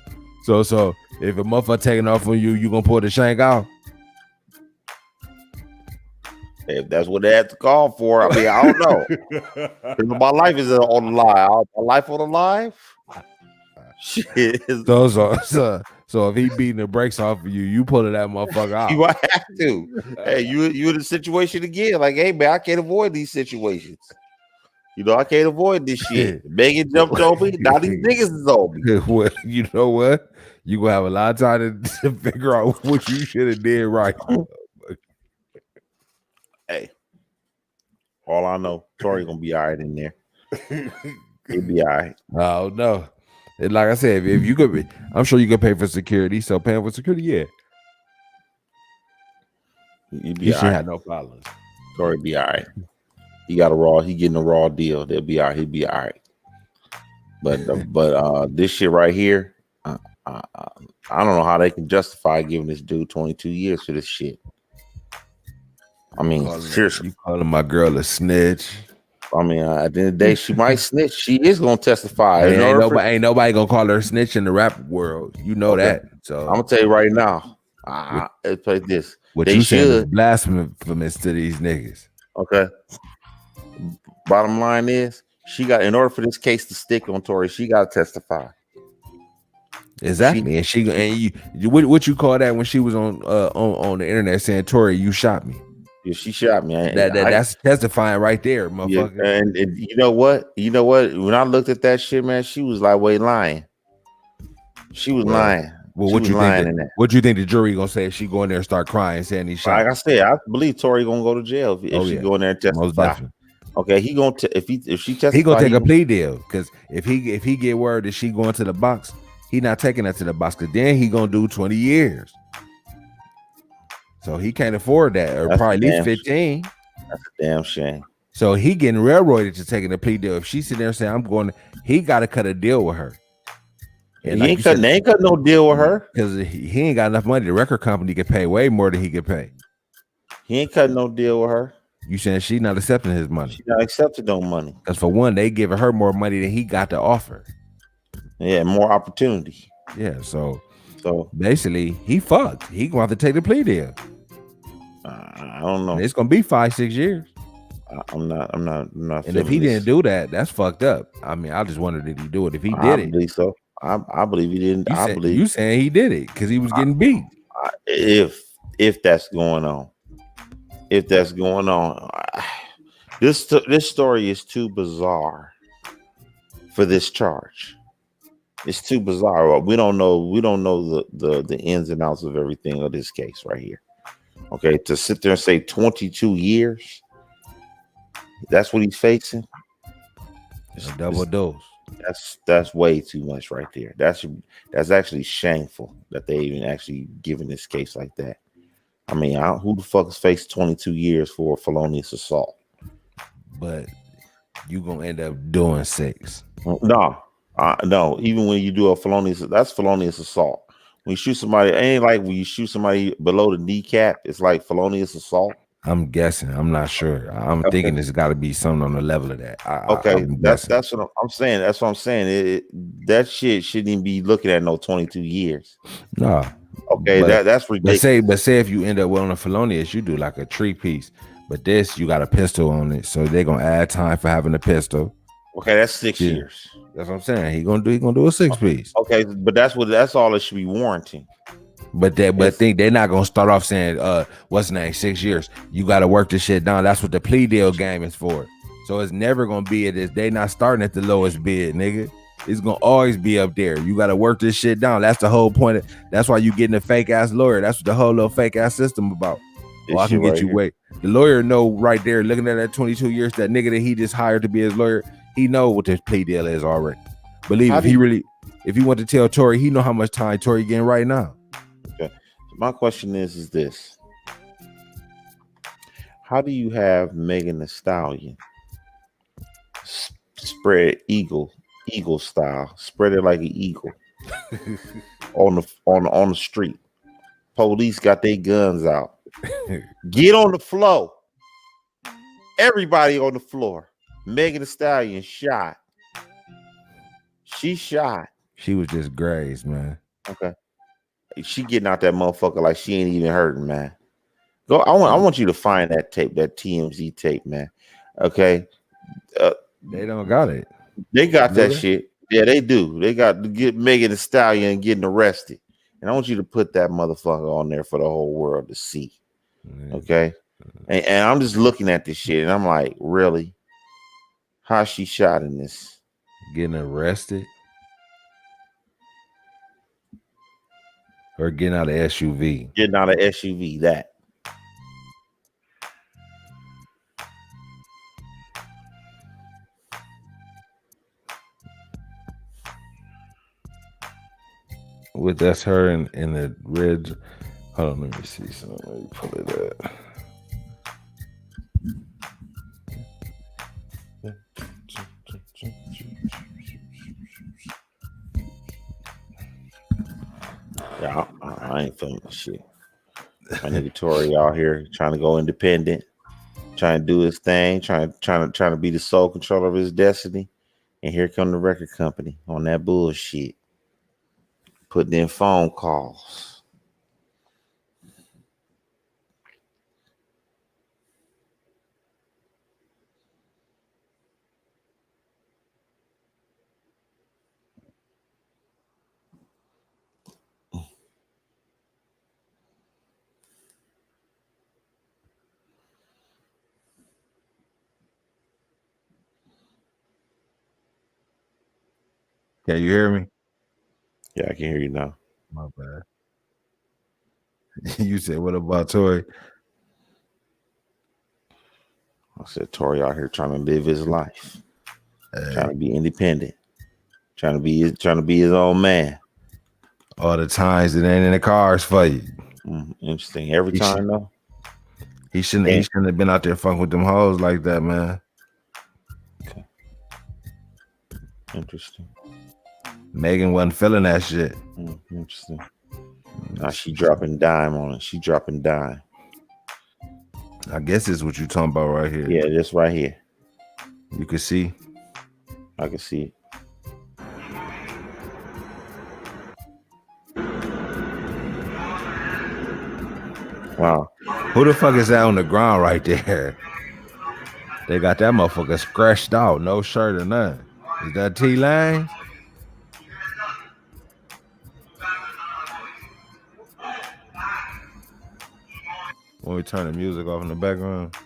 if a motherfucker taking off on you, you gonna pull the shank out? If that's what they have to call for, I mean, I don't know. My life is on the line. My life on the line. Shit. So if he beating the brakes off of you, you pulling that motherfucker out. You might have to. Hey, you in the situation again? Like, hey man, I can't avoid these situations. I can't avoid this shit. Megan jumped on me. Now these niggas is on me. Well, you know what? You gonna have a lot of time to figure out what you should have did right. Hey, all I know, Tory gonna be all right in there. He'll be all right. Oh no. And like I said, if you could, I'm sure you could pay for security. So paying for security, yeah, he should have no problems. Tory be all right. He getting a raw deal. They'll be all right. He'll be all right. But this shit right here, I don't know how they can justify giving this dude 22 years for this shit. I mean, seriously, you calling my girl a snitch? I mean, at the end of the day, she might snitch. She is gonna testify. Ain't nobody gonna call her a snitch in the rap world. You know that. So I'm gonna tell you right now. Let's play this. What you saying is blasphemous to these niggas. Okay. Bottom line is, in order for this case to stick on Tory, she got to testify. Exactly, what you call that when she was on the internet saying, "Tory, you shot me." Yeah, she shot me. That's testifying right there, motherfucker. Yeah, and you know what? When I looked at that shit, man, she was like, "Wait, lying." She was lying. Well, what you think? What you think the jury gonna say if she go in there and start crying, saying he shot? Like I said, I believe Tory gonna go to jail if she go in there and testify. Okay, he gonna if she testify, he gonna take a plea deal, because if he get word that she going to the box, he not taking that to the box, because then he gonna do 20 years. So he can't afford that, or probably at least 15. That's a damn shame. So he getting railroaded to taking a plea deal. If she sit there and say, "I'm going," he got to cut a deal with her. And they ain't cut no deal with her, because he ain't got enough money. The record company can pay way more than he can pay. He ain't cutting no deal with her. You saying she not accepting his money? She not accepting no money. Because for one, they giving her more money than he got to offer. Yeah, more opportunity. Yeah, so basically, he fucked. He gonna have to take the plea deal. I don't know. It's gonna be 5-6 years. I'm not. And if he didn't do that, that's fucked up. I mean, I just wondered, did he do it? If he did I believe so. I believe he didn't. You saying he did it because he was getting beat. If that's going on, this story is too bizarre for this charge. It's too bizarre. We don't know the ins and outs of everything of this case right here. Okay, to sit there and say 22 years, that's what he's facing. It's a double dose. That's way too much right there. That's actually shameful that they even actually given this case like that. I mean, who the fuck is faced 22 years for felonious assault? But you gonna end up doing 6. No. Even when you do that's felonious assault. When you shoot somebody, it ain't like when you shoot somebody below the kneecap. It's like felonious assault. I'm guessing. I'm not sure. I'm thinking there's got to be something on the level of that. That's what I'm saying. That's what I'm saying. That shit shouldn't even be looking at no 22 years. No. Okay, that's ridiculous. But say if you end up on a felonious, you do like a 3-piece. But this, you got a pistol on it, so they're gonna add time for having a pistol. Okay, that's 6 Yeah. years. That's what I'm saying. He gonna do a 6-piece. Okay, but that's all it should be warranting. But think they're not gonna start off saying, what's the name, 6 years. You gotta work this shit down. That's what the plea deal game is for. So it's never gonna be it. They not starting at the lowest bid, nigga. It's gonna always be up there. You gotta work this shit down. That's the whole point. That's why you getting a fake ass lawyer. That's what the whole little fake ass system about. I can get you weight. The lawyer know right there, looking at that 22 years, that nigga that he just hired to be his lawyer, he know what this plea deal is already. Believe if he want to tell Tory, he know how much time Tory getting right now. Okay. My question is this. How do you have Megan Thee Stallion spread eagle style, spread it like an eagle on the street? Police got their guns out. Get on the floor. Everybody on the floor. Megan Thee Stallion shot. She shot. She was just grazed, man. Okay. She getting out that motherfucker like she ain't even hurting, man. Go. I want you to find that tape, that TMZ tape, man. Okay. They don't got it. They got that shit. Yeah, they do. They got to get Megan Thee Stallion getting arrested. And I want you to put that motherfucker on there for the whole world to see. Okay. And I'm just looking at this shit and I'm like, really? How she shot in this? Getting arrested? Or getting out of SUV? Getting out of SUV, that. That's her in the red. Hold on, let me see something. Let me pull it up. Yeah, I ain't feeling that shit. My nigga Tory out here trying to go independent, trying to do his thing, trying to be the sole controller of his destiny. And here come the record company on that bullshit, putting in phone calls. Can you hear me? Yeah, I can hear you now. My bad. You said, what about Tory? I said Tory out here trying to live his life, trying to be independent, trying to be his own man. All the times it ain't in the cars for you. Interesting. Every time though. He shouldn't have been out there fucking with them hoes like that, man. Okay. Interesting. Megan wasn't feeling that shit. Interesting. Now she dropping dime on it. She dropping dime. I guess it's what you talking about right here. Yeah, this right here. You can see. I can see it. Wow. Who the fuck is that on the ground right there? They got that motherfucker scratched out. No shirt or nothing. Is that T Lanez? When we turn the music off in the background.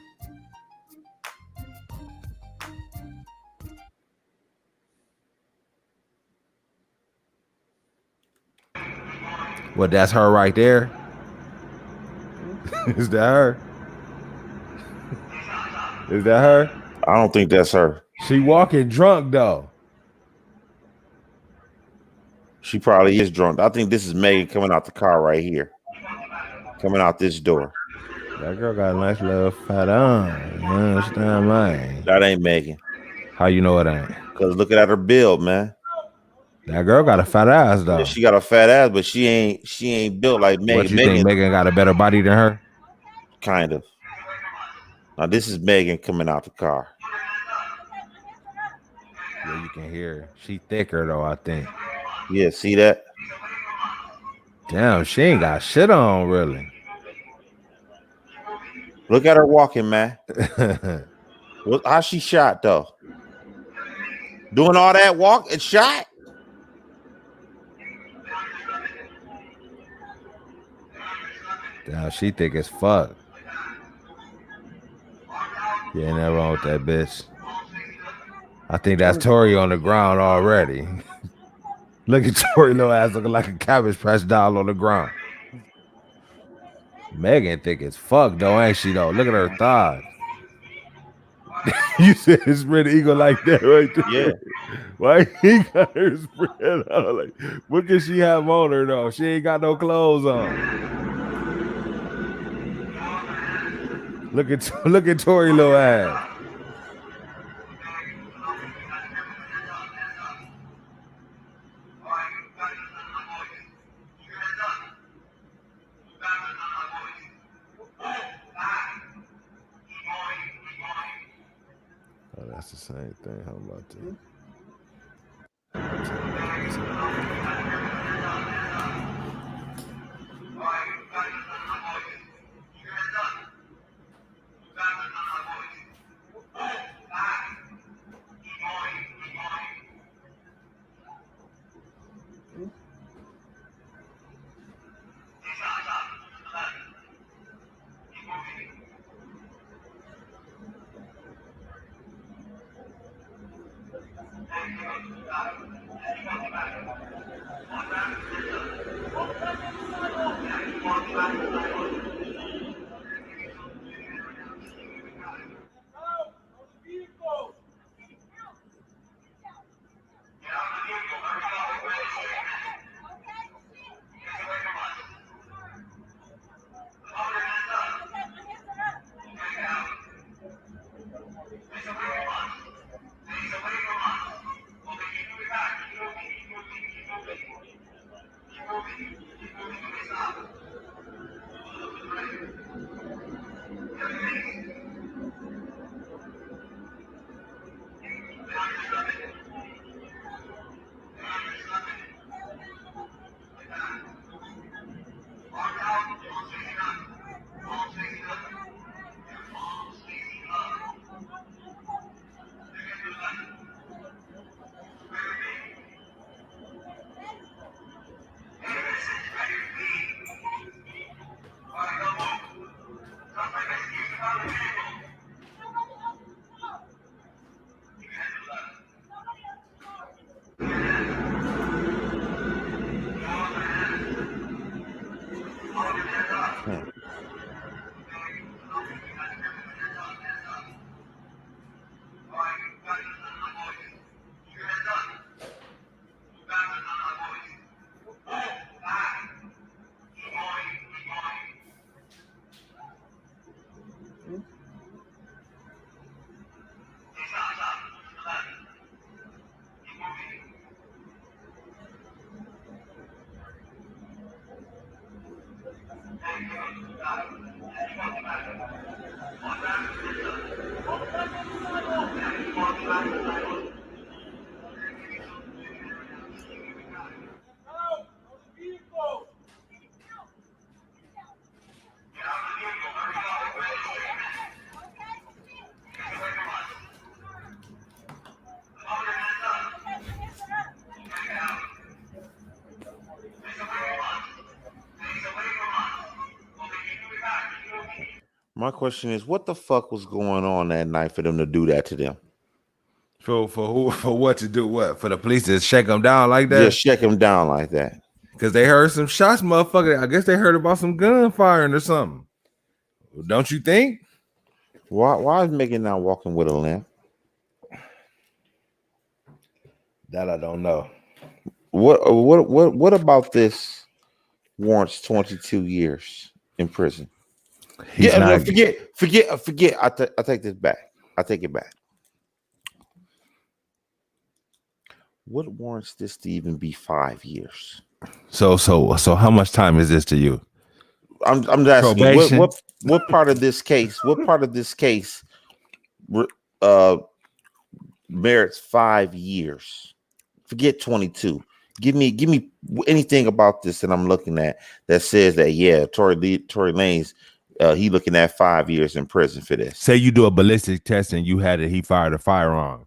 Well, that's her right there. Is that her? Is that her? I don't think that's her. She walking drunk though. She probably is drunk. I think this is Megan coming out the car right here. Coming out this door. That girl got a nice little fat on. You understand, man? That ain't Megan. How you know it ain't? Because looking at her build, man. That girl got a fat ass though. Yeah, she got a fat ass, but she ain't built like Megan. What you think Megan got a better body than her? Kind of. Now this is Megan coming out the car. Yeah, you can hear her. She thicker though, I think. Yeah, see that? Damn, she ain't got shit on really. Look at her walking, man. How she shot though? Doing all that walk and shot. Damn, she thick as fuck. Yeah, ain't nothing wrong with that bitch. I think that's Tory on the ground already. Look at Tory little ass looking like a cabbage pressed doll on the ground. Megan thick as fuck though, ain't she though? Look at her thighs. You said it's spread eagle like that right there. Yeah. Why he got her spread out? Like, what can she have on her though? She ain't got no clothes on. Look at Tory little ass. Oh, that's the same thing. How about that? My question is, what the fuck was going on that night for them to do that to them? For who? For what to do? What? For the police to shake them down like that? Just shake them down like that. Because they heard some shots, motherfucker. I guess they heard about some gun firing or something. Don't you think? Why is Megan now walking with a limp? That I don't know. What about this warrants 22 years in prison? Forget. I take this back. I take it back. What warrants this to even be 5 years? So how much time is this to you? I'm asking what part of this case? What part of this case merits 5 years? Forget 22. Give me anything about this that I'm looking at that says that Tory Lanez, he looking at 5 years in prison for this. Say you do a ballistic test and you had it. He fired a firearm.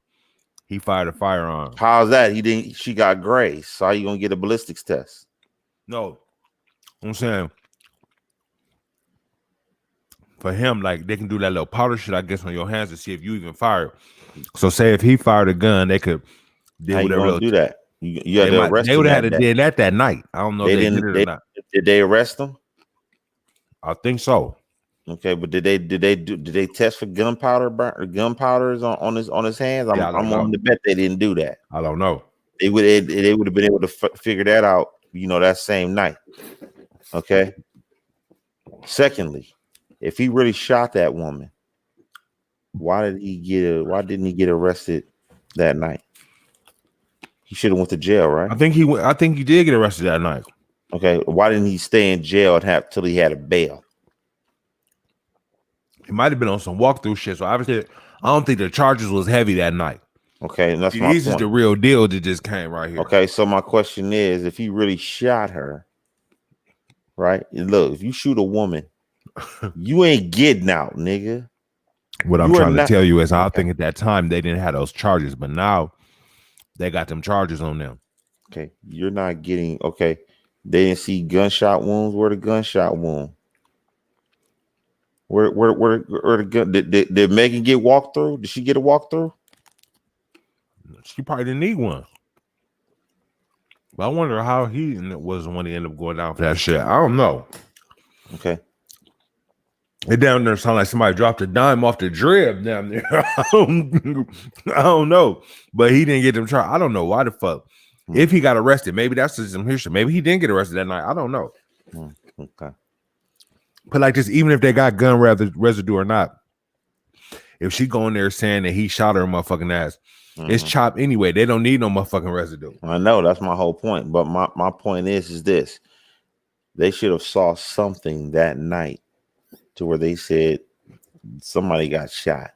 He fired a firearm. How's that? He didn't. She got grace. So how you gonna get a ballistics test? No, I'm saying for him, like they can do that little powder shit, I guess, on your hands to see if you even fired. So say if he fired a gun, they could do How you whatever. gonna do that? You had to arrest they him. would have had to did that night. I don't know if they did it or not. Did they arrest him? I think so. Okay, but did they test for gunpowders on his hands? I'm willing to bet they didn't do that. I don't know. They would have been able to figure that out, that same night. Okay. Secondly, if he really shot that woman, why didn't he get arrested that night? He should have went to jail, right? I think he did get arrested that night. Okay, why didn't he stay in jail and have till he had a bail? He might have been on some walkthrough shit. So obviously, I don't think the charges was heavy that night. Okay, and that's my point. This is the real deal that just came right here. Okay, so my question is, if he really shot her, right? Look, if you shoot a woman, you ain't getting out, nigga. What I'm trying to tell you is, I think at that time they didn't have those charges, but now they got them charges on them. Okay, you're not getting. Okay, they didn't see gunshot wounds. Where the gunshot wound? Where the gun? Did Megan get walked through? Did she get a walkthrough? She probably didn't need one. But I wonder how he was the one that ended up going down for that shit. I don't know. Okay. It down there sound like somebody dropped a dime off the drip down there. I don't know. But he didn't get them charged. I don't know why the fuck. If he got arrested, maybe that's just some history. Maybe he didn't get arrested that night. I don't know. Okay. But like this, even if they got gun residue or not, if she going there saying that he shot her motherfucking ass, it's chopped anyway. They don't need no motherfucking residue. I know, that's my whole point. But my point is this. They should have saw something that night to where they said somebody got shot.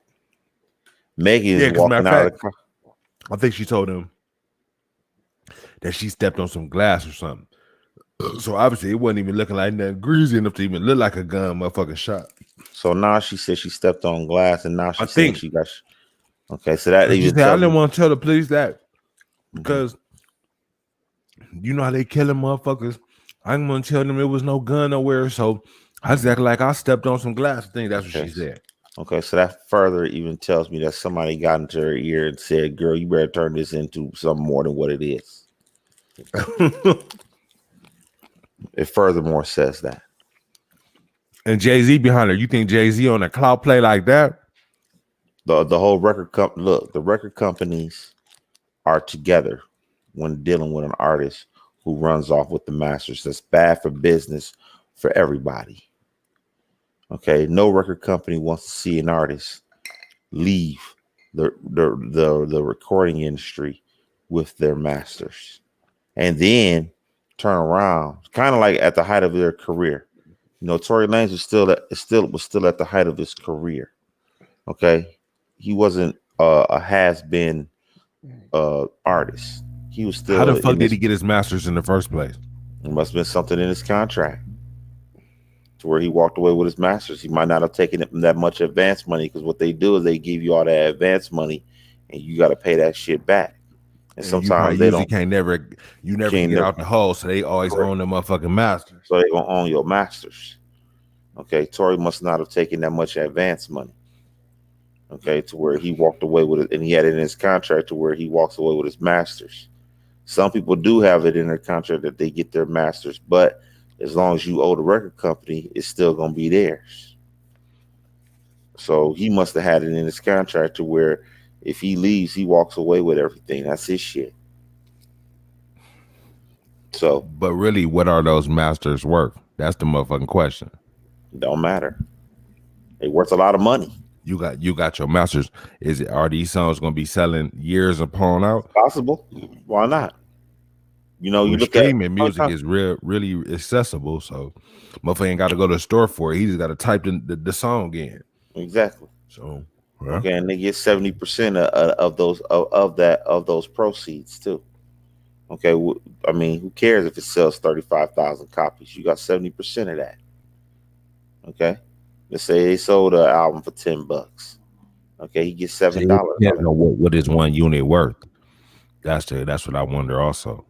Megan is walking out of the car. I think she told him that she stepped on some glass or something. So obviously it wasn't even looking like nothing greasy enough to even look like a gun motherfucking shot. So now she said she stepped on glass, and now she got. Okay, so that even I didn't want to tell the police that because you know how they killing motherfuckers. I didn't want to tell them there was no gun nowhere, so I just acted like I stepped on some glass. I think that's what she said. Okay, so that further even tells me that somebody got into her ear and said, "Girl, you better turn this into something more than what it is." It furthermore says that. And Jay-Z behind her. You think Jay-Z on a cloud play like that? The whole record company. Look, the record companies are together when dealing with an artist who runs off with the masters. That's bad for business for everybody. Okay, no record company wants to see an artist leave the recording industry with their masters and then turn around, kind of like at the height of their career. You know, Tory Lanez was still at the height of his career. Okay, he wasn't a has-been artist. He was still. How the fuck did he get his masters in the first place? It must have been something in his contract to where he walked away with his masters. He might not have taken that much advance money, because what they do is they give you all that advance money and you got to pay that shit back. And sometimes they don't. You never get out the hole, so they always own the motherfucking masters. So they gonna own your masters. Okay, Tory must not have taken that much advance money. Okay, to where he walked away with it, and he had it in his contract to where he walks away with his masters. Some people do have it in their contract that they get their masters, but as long as you owe the record company, it's still gonna be theirs. So he must have had it in his contract to where if he leaves, he walks away with everything. That's his shit. So, but really, what are those masters worth? That's the motherfucking question. Don't matter. They worth a lot of money. You got your masters. Are these songs going to be selling years upon out? Possible. Why not? You know, you look streaming music is really accessible, so motherfucker ain't got to go to the store for it. He just got to type the song in. Exactly. So okay, and they get 70% of those proceeds too. Okay, I mean, who cares if it sells 35,000 copies? You got 70% of that. Okay, let's say they sold an album for $10. Okay, he gets See, it $7 on depends it. on what is one unit worth. That's what I wonder also.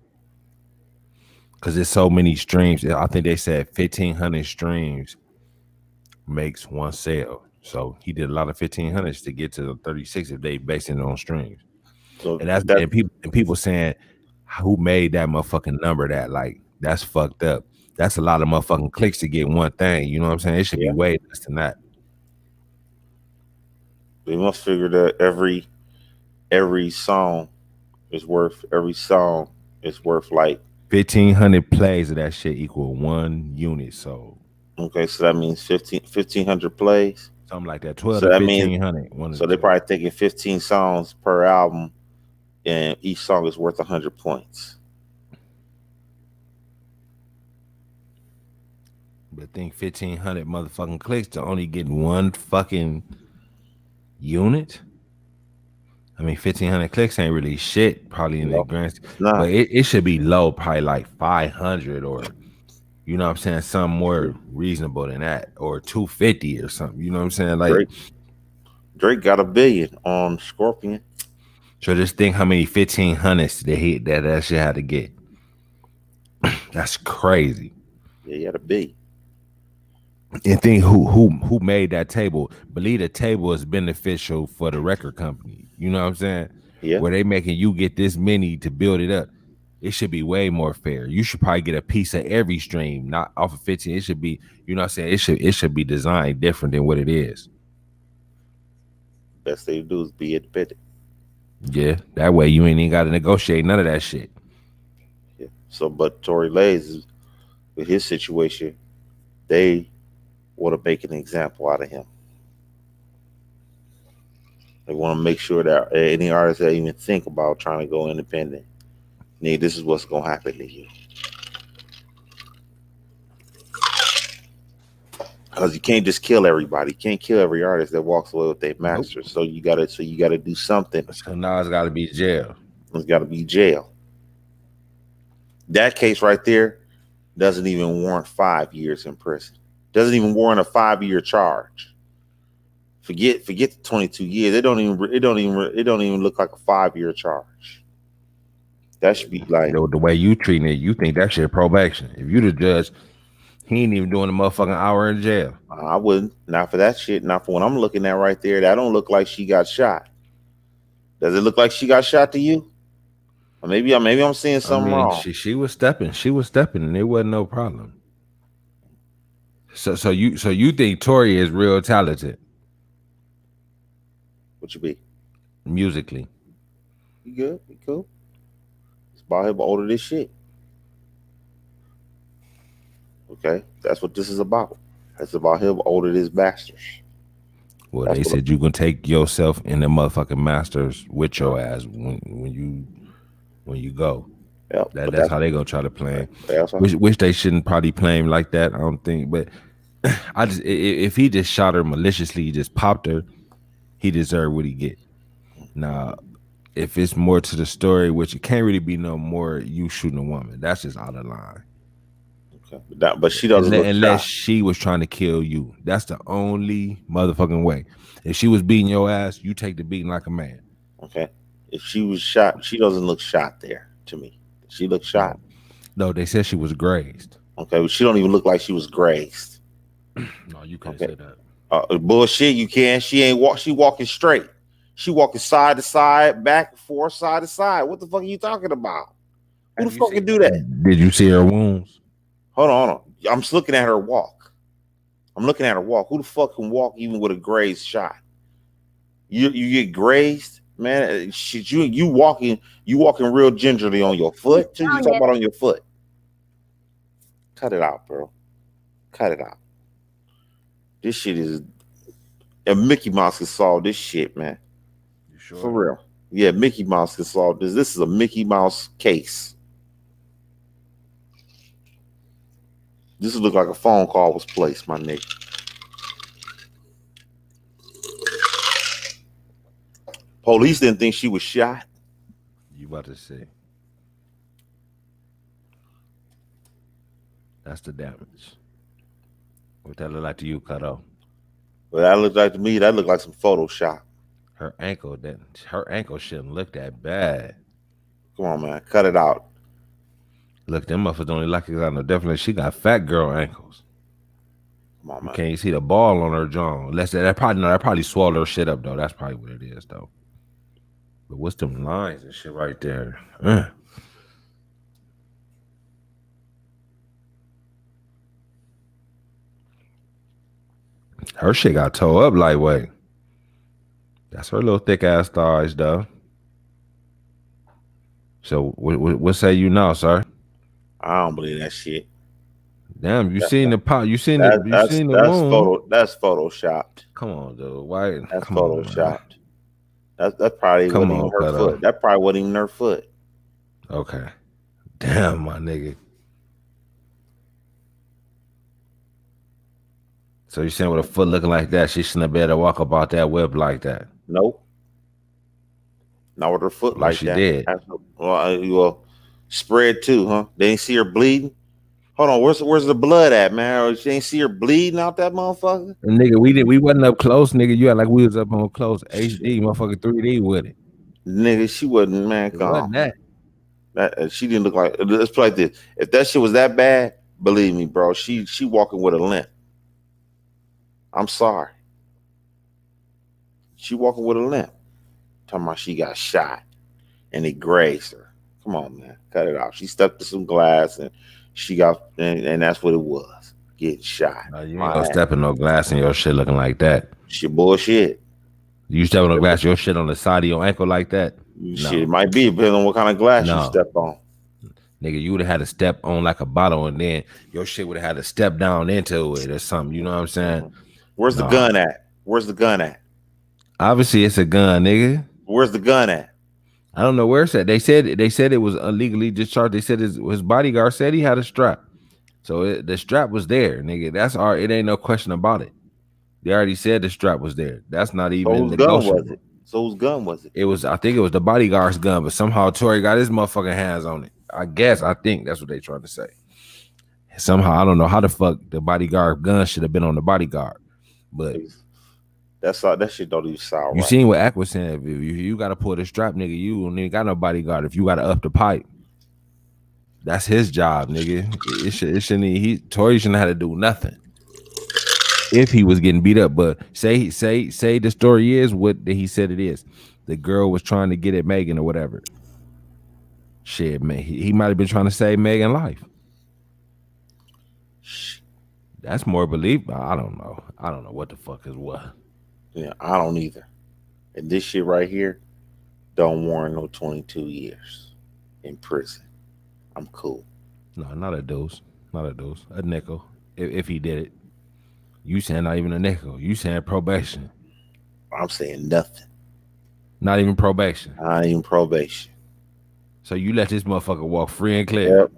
Because there's so many streams. I think they said 1,500 streams makes one sale. So he did a lot of 1,500s to get to the 36 if they basing it on streams. So And that's that and people saying who made that motherfucking number that like that's fucked up. That's a lot of motherfucking clicks to get one thing. You know what I'm saying? It should be yeah, way less than that. they must figure that every song is worth like 1,500 plays of that shit equal one unit. So okay, so that means 1,500 plays. something like that. 12 So to that means 1,500. One of so the they're two. probably thinking 15 songs per album, and each song is worth 100 points. But think 1,500 motherfucking clicks to only get one fucking unit. I mean, 1,500 clicks ain't really shit, probably in the No, grand, it's but not. it should be low, probably like 500 or you know what I'm saying, something Shit. more reasonable than that, or 250 or something. You know what I'm saying? Like, Drake Drake got 1 billion on Scorpion. so just think how many 1,500s that shit had to get. That's crazy. Yeah, he had 1 billion. And think who made that table. Believe the table is beneficial for the record company. You know what I'm saying? Yeah, Where they making you get this many to build it up. It should be way more fair. You should probably get a piece of every stream, not off of 15. It should be, you know what I'm saying? It should be designed different than what it is. best thing to do is be independent. Yeah. That way you ain't even gotta negotiate none of that shit. Yeah. So, but Tory Lanez, with his situation, they want to make an example out of him. They want to make sure that any artist that even think about trying to go independent, this is what's gonna happen to you. Because you can't just kill everybody. You can't kill every artist that walks away with their Nope. master. So you gotta do something. So now it's gotta be jail. It's gotta be jail. That case right there doesn't even warrant 5 years in prison. Doesn't even warrant a 5-year charge. Forget the 22 years. It don't even look like a 5-year charge. That should be like The way you treating it, you think that shit probation. If you the judge, he ain't even doing a motherfucking hour in jail. I wouldn't. Not for that shit. Not for what I'm looking at right there. That don't look like she got shot. Does it look like she got shot to you? Or maybe I'm seeing I something mean, wrong. she was stepping. She was stepping, and it wasn't no problem. So you think Tory is real talented What you be? musically? You good? You cool? It's about him older this shit. Okay, that's what this is about. It's about him older his masters. Well, That's they what. said you can take yourself and the motherfucking masters with your ass when you go. Yeah, but That's how they gonna try to play him. that's Which they shouldn't probably play him like that. I don't think, but I just if he just shot her maliciously, he just popped her, he deserved what he get. Now, if it's more to the story, which it can't really be no more you shooting a woman, that's just out of line. okay. But she doesn't look Unless shot. she was trying to kill you, that's the only motherfucking way. If she was beating your ass, you take the beating like a man. Okay, if she was shot, she doesn't look shot there to me. She looks shot. No, they said she was grazed. Okay, but she don't even look like she was grazed. No, you can't Okay, say that. bullshit. You can. She ain't walk. She walking straight. She walking side to side, back and forth, side to side. What the fuck are you talking about? Who the fuck can do that? Did you see her wounds? Hold on. I'm just looking at her walk. I'm looking at her walk. Who the fuck can walk even with a grazed shot? You get grazed, man. Shit, you walking real gingerly on your foot too. You talking about on your foot? Cut it out, bro. Cut it out. This shit is, and Mickey Mouse can solve this shit, man. You sure? For real. Yeah, Mickey Mouse can solve this. This is a Mickey Mouse case. This would look like a phone call was placed, my nigga. Police didn't think she was shot. You about to say. That's the damage. What that look like to you, Cuto? But that looked like to me, that looked like some Photoshop. her ankle shouldn't look that bad. Come on, man. Cut it out. Look, them motherfuckers don't like it. I know definitely she got fat girl ankles. Come on, You man. can't see the ball on her jaw. Unless that probably swallowed her shit up though. That's probably what it is though. But what's them lines and shit right there? Her shit got towed up lightweight. That's her little thick ass thighs though. So what say you now, sir? I don't believe that shit. Damn, you seen the pop? You seen the That's wound? That's photoshopped. Come on, dude. Why? That's Come on, man. photoshopped. That probably Come wasn't even on, her foot. That probably wasn't even her foot. Okay. Damn, my nigga. So you saying with a foot looking like that, she shouldn't have been able to walk about that whip like that? Nope. Not with her foot Well, like she that. did. Well, spread too, huh? They ain't see her bleeding. Hold on, where's the blood at, man? Or she ain't see her bleeding out that motherfucker? And nigga, we wasn't up close, nigga. You act like we was up on close. HD, motherfucker, 3D with it. Nigga, she wasn't, man. It wasn't that. That she didn't look like. Let's play like this. If that shit was that bad, believe me, bro, she walking with a limp. I'm sorry. She walking with a limp. Talking about she got shot and it grazed her. Come on, man. Cut it off. She stepped to some glass and she got, and that's what it was. Getting shot. No, you ain't gonna step in no glass and your shit looking like that. Shit bullshit. You step on no glass, your shit on the side of your ankle like that? Shit, it might be depending on what kind of glass you step on. Nigga, you would have had to step on like a bottle and then your shit would have had to step down into it or something. You know what I'm saying? Where's the gun at? Where's the gun at? Obviously, it's a gun, nigga. Where's the gun at? I don't know where it's at. They said it was illegally discharged. They said his bodyguard said he had a strap. So the strap was there, nigga. That's all. It ain't no question about it. They already said the strap was there. That's not even negotiable. So whose gun was it? It was. I think it was the bodyguard's gun, but somehow Tory got his motherfucking hands on it. I think that's what they trying to say. Somehow, I don't know how the fuck the bodyguard gun should have been on the bodyguard, but that shit don't even sound right. You seen what Ack was saying? If you got to pull the strap, nigga, you don't even got no bodyguard. If you got to up the pipe, that's his job, nigga. It shouldn't. Tory shouldn't have to do nothing if he was getting beat up. But say the story is what he said it is. The girl was trying to get at Megan or whatever. Shit, man, he might have been trying to save Megan's life. That's more believable. I don't know. I don't know what the fuck is what. Yeah, I don't either. And this shit right here don't warrant no 22 years in prison. I'm cool. No, not a dose. Not a dose. A nickel. If he did it. You saying not even a nickel. You saying probation. I'm saying nothing. Not even probation. Not even probation. So you let this motherfucker walk free and clear. Yep.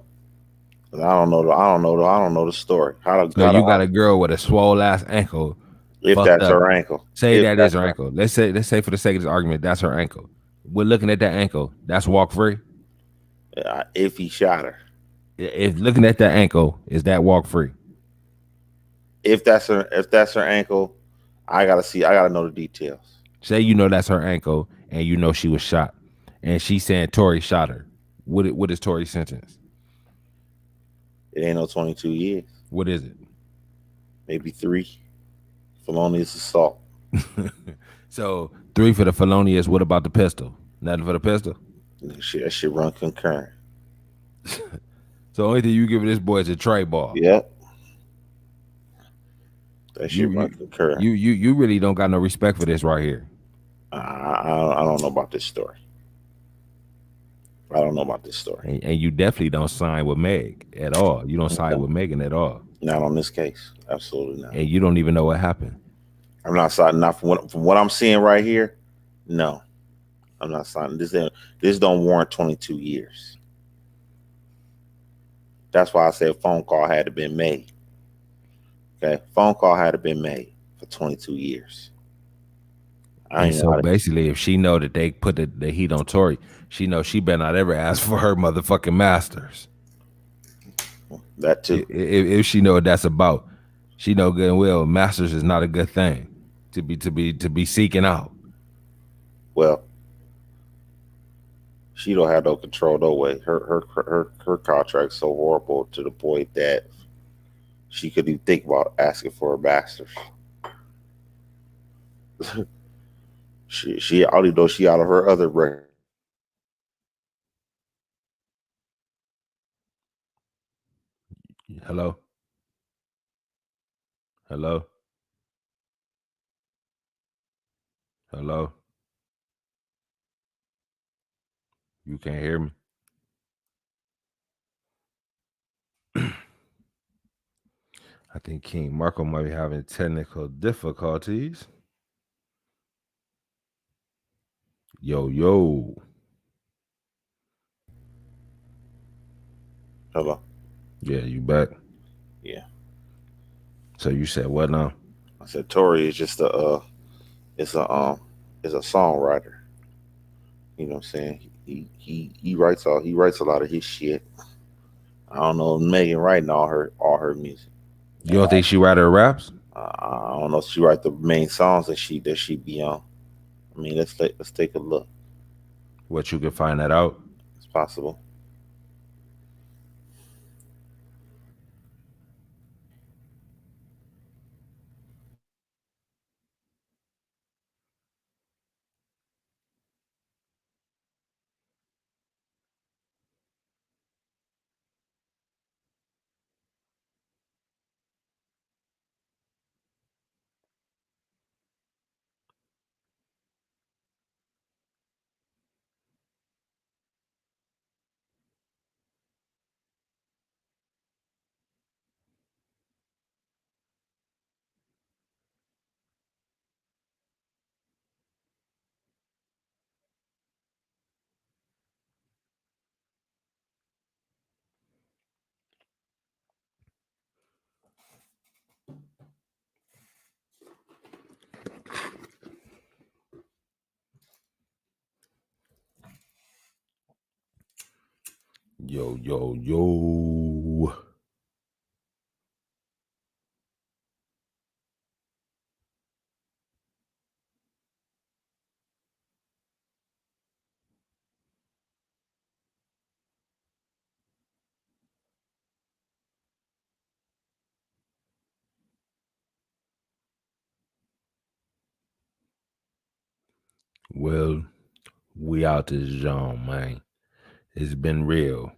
I don't know the story. You got a girl with a swole ass ankle. If that's her ankle. Say that is her ankle. Let's say for the sake of this argument, that's her ankle. We're looking at that ankle. That's walk free. If he shot her. If looking at that ankle, is that walk free? If that's her ankle, I gotta know the details. Say you know that's her ankle and you know she was shot. And she's saying Tory shot her. What is Tory's sentence? It ain't no 22 years. What is it? Maybe 3. Felonious assault. So 3 for the felonious. What about the pistol? Nothing for the pistol? That shit run concurrent. So the only thing you give this boy is a tray ball. Yep. That shit run concurrent. You really don't got no respect for this right here. I don't know about this story. I don't know about this story. And you definitely don't sign with Meg at all. You don't side with Megan at all. Not on this case. Absolutely not. And you don't even know what happened. I'm not signing. Not from what I'm seeing right here. No, I'm not signing. This don't warrant 22 years. That's why I said phone call had to been made. Okay, phone call had to been made for 22 years. And so basically, if she know that they put the heat on Tory, she knows she better not ever ask for her motherfucking masters. That too. If she know what that's about, she know good and well masters is not a good thing to be seeking out. Well, she don't have no control no way. Her contract's so horrible to the point that she couldn't even think about asking for a master's. She I only know she out of her other record. Hello? Hello? Hello? You can't hear me? I think King Marco might be having technical difficulties. Yo, yo. Hello. Yeah, you back. Yeah. So you said what now? I said Tory is just it's a is a songwriter. You know what I'm saying? He writes a lot of his shit. I don't know Megan writing all her music. You don't think she write her raps? I don't know if she write the main songs that she be on. I mean, let's take a look. What, you can find that out? It's possible. Yo, yo, yo. Well, we out this zone, man. It's been real.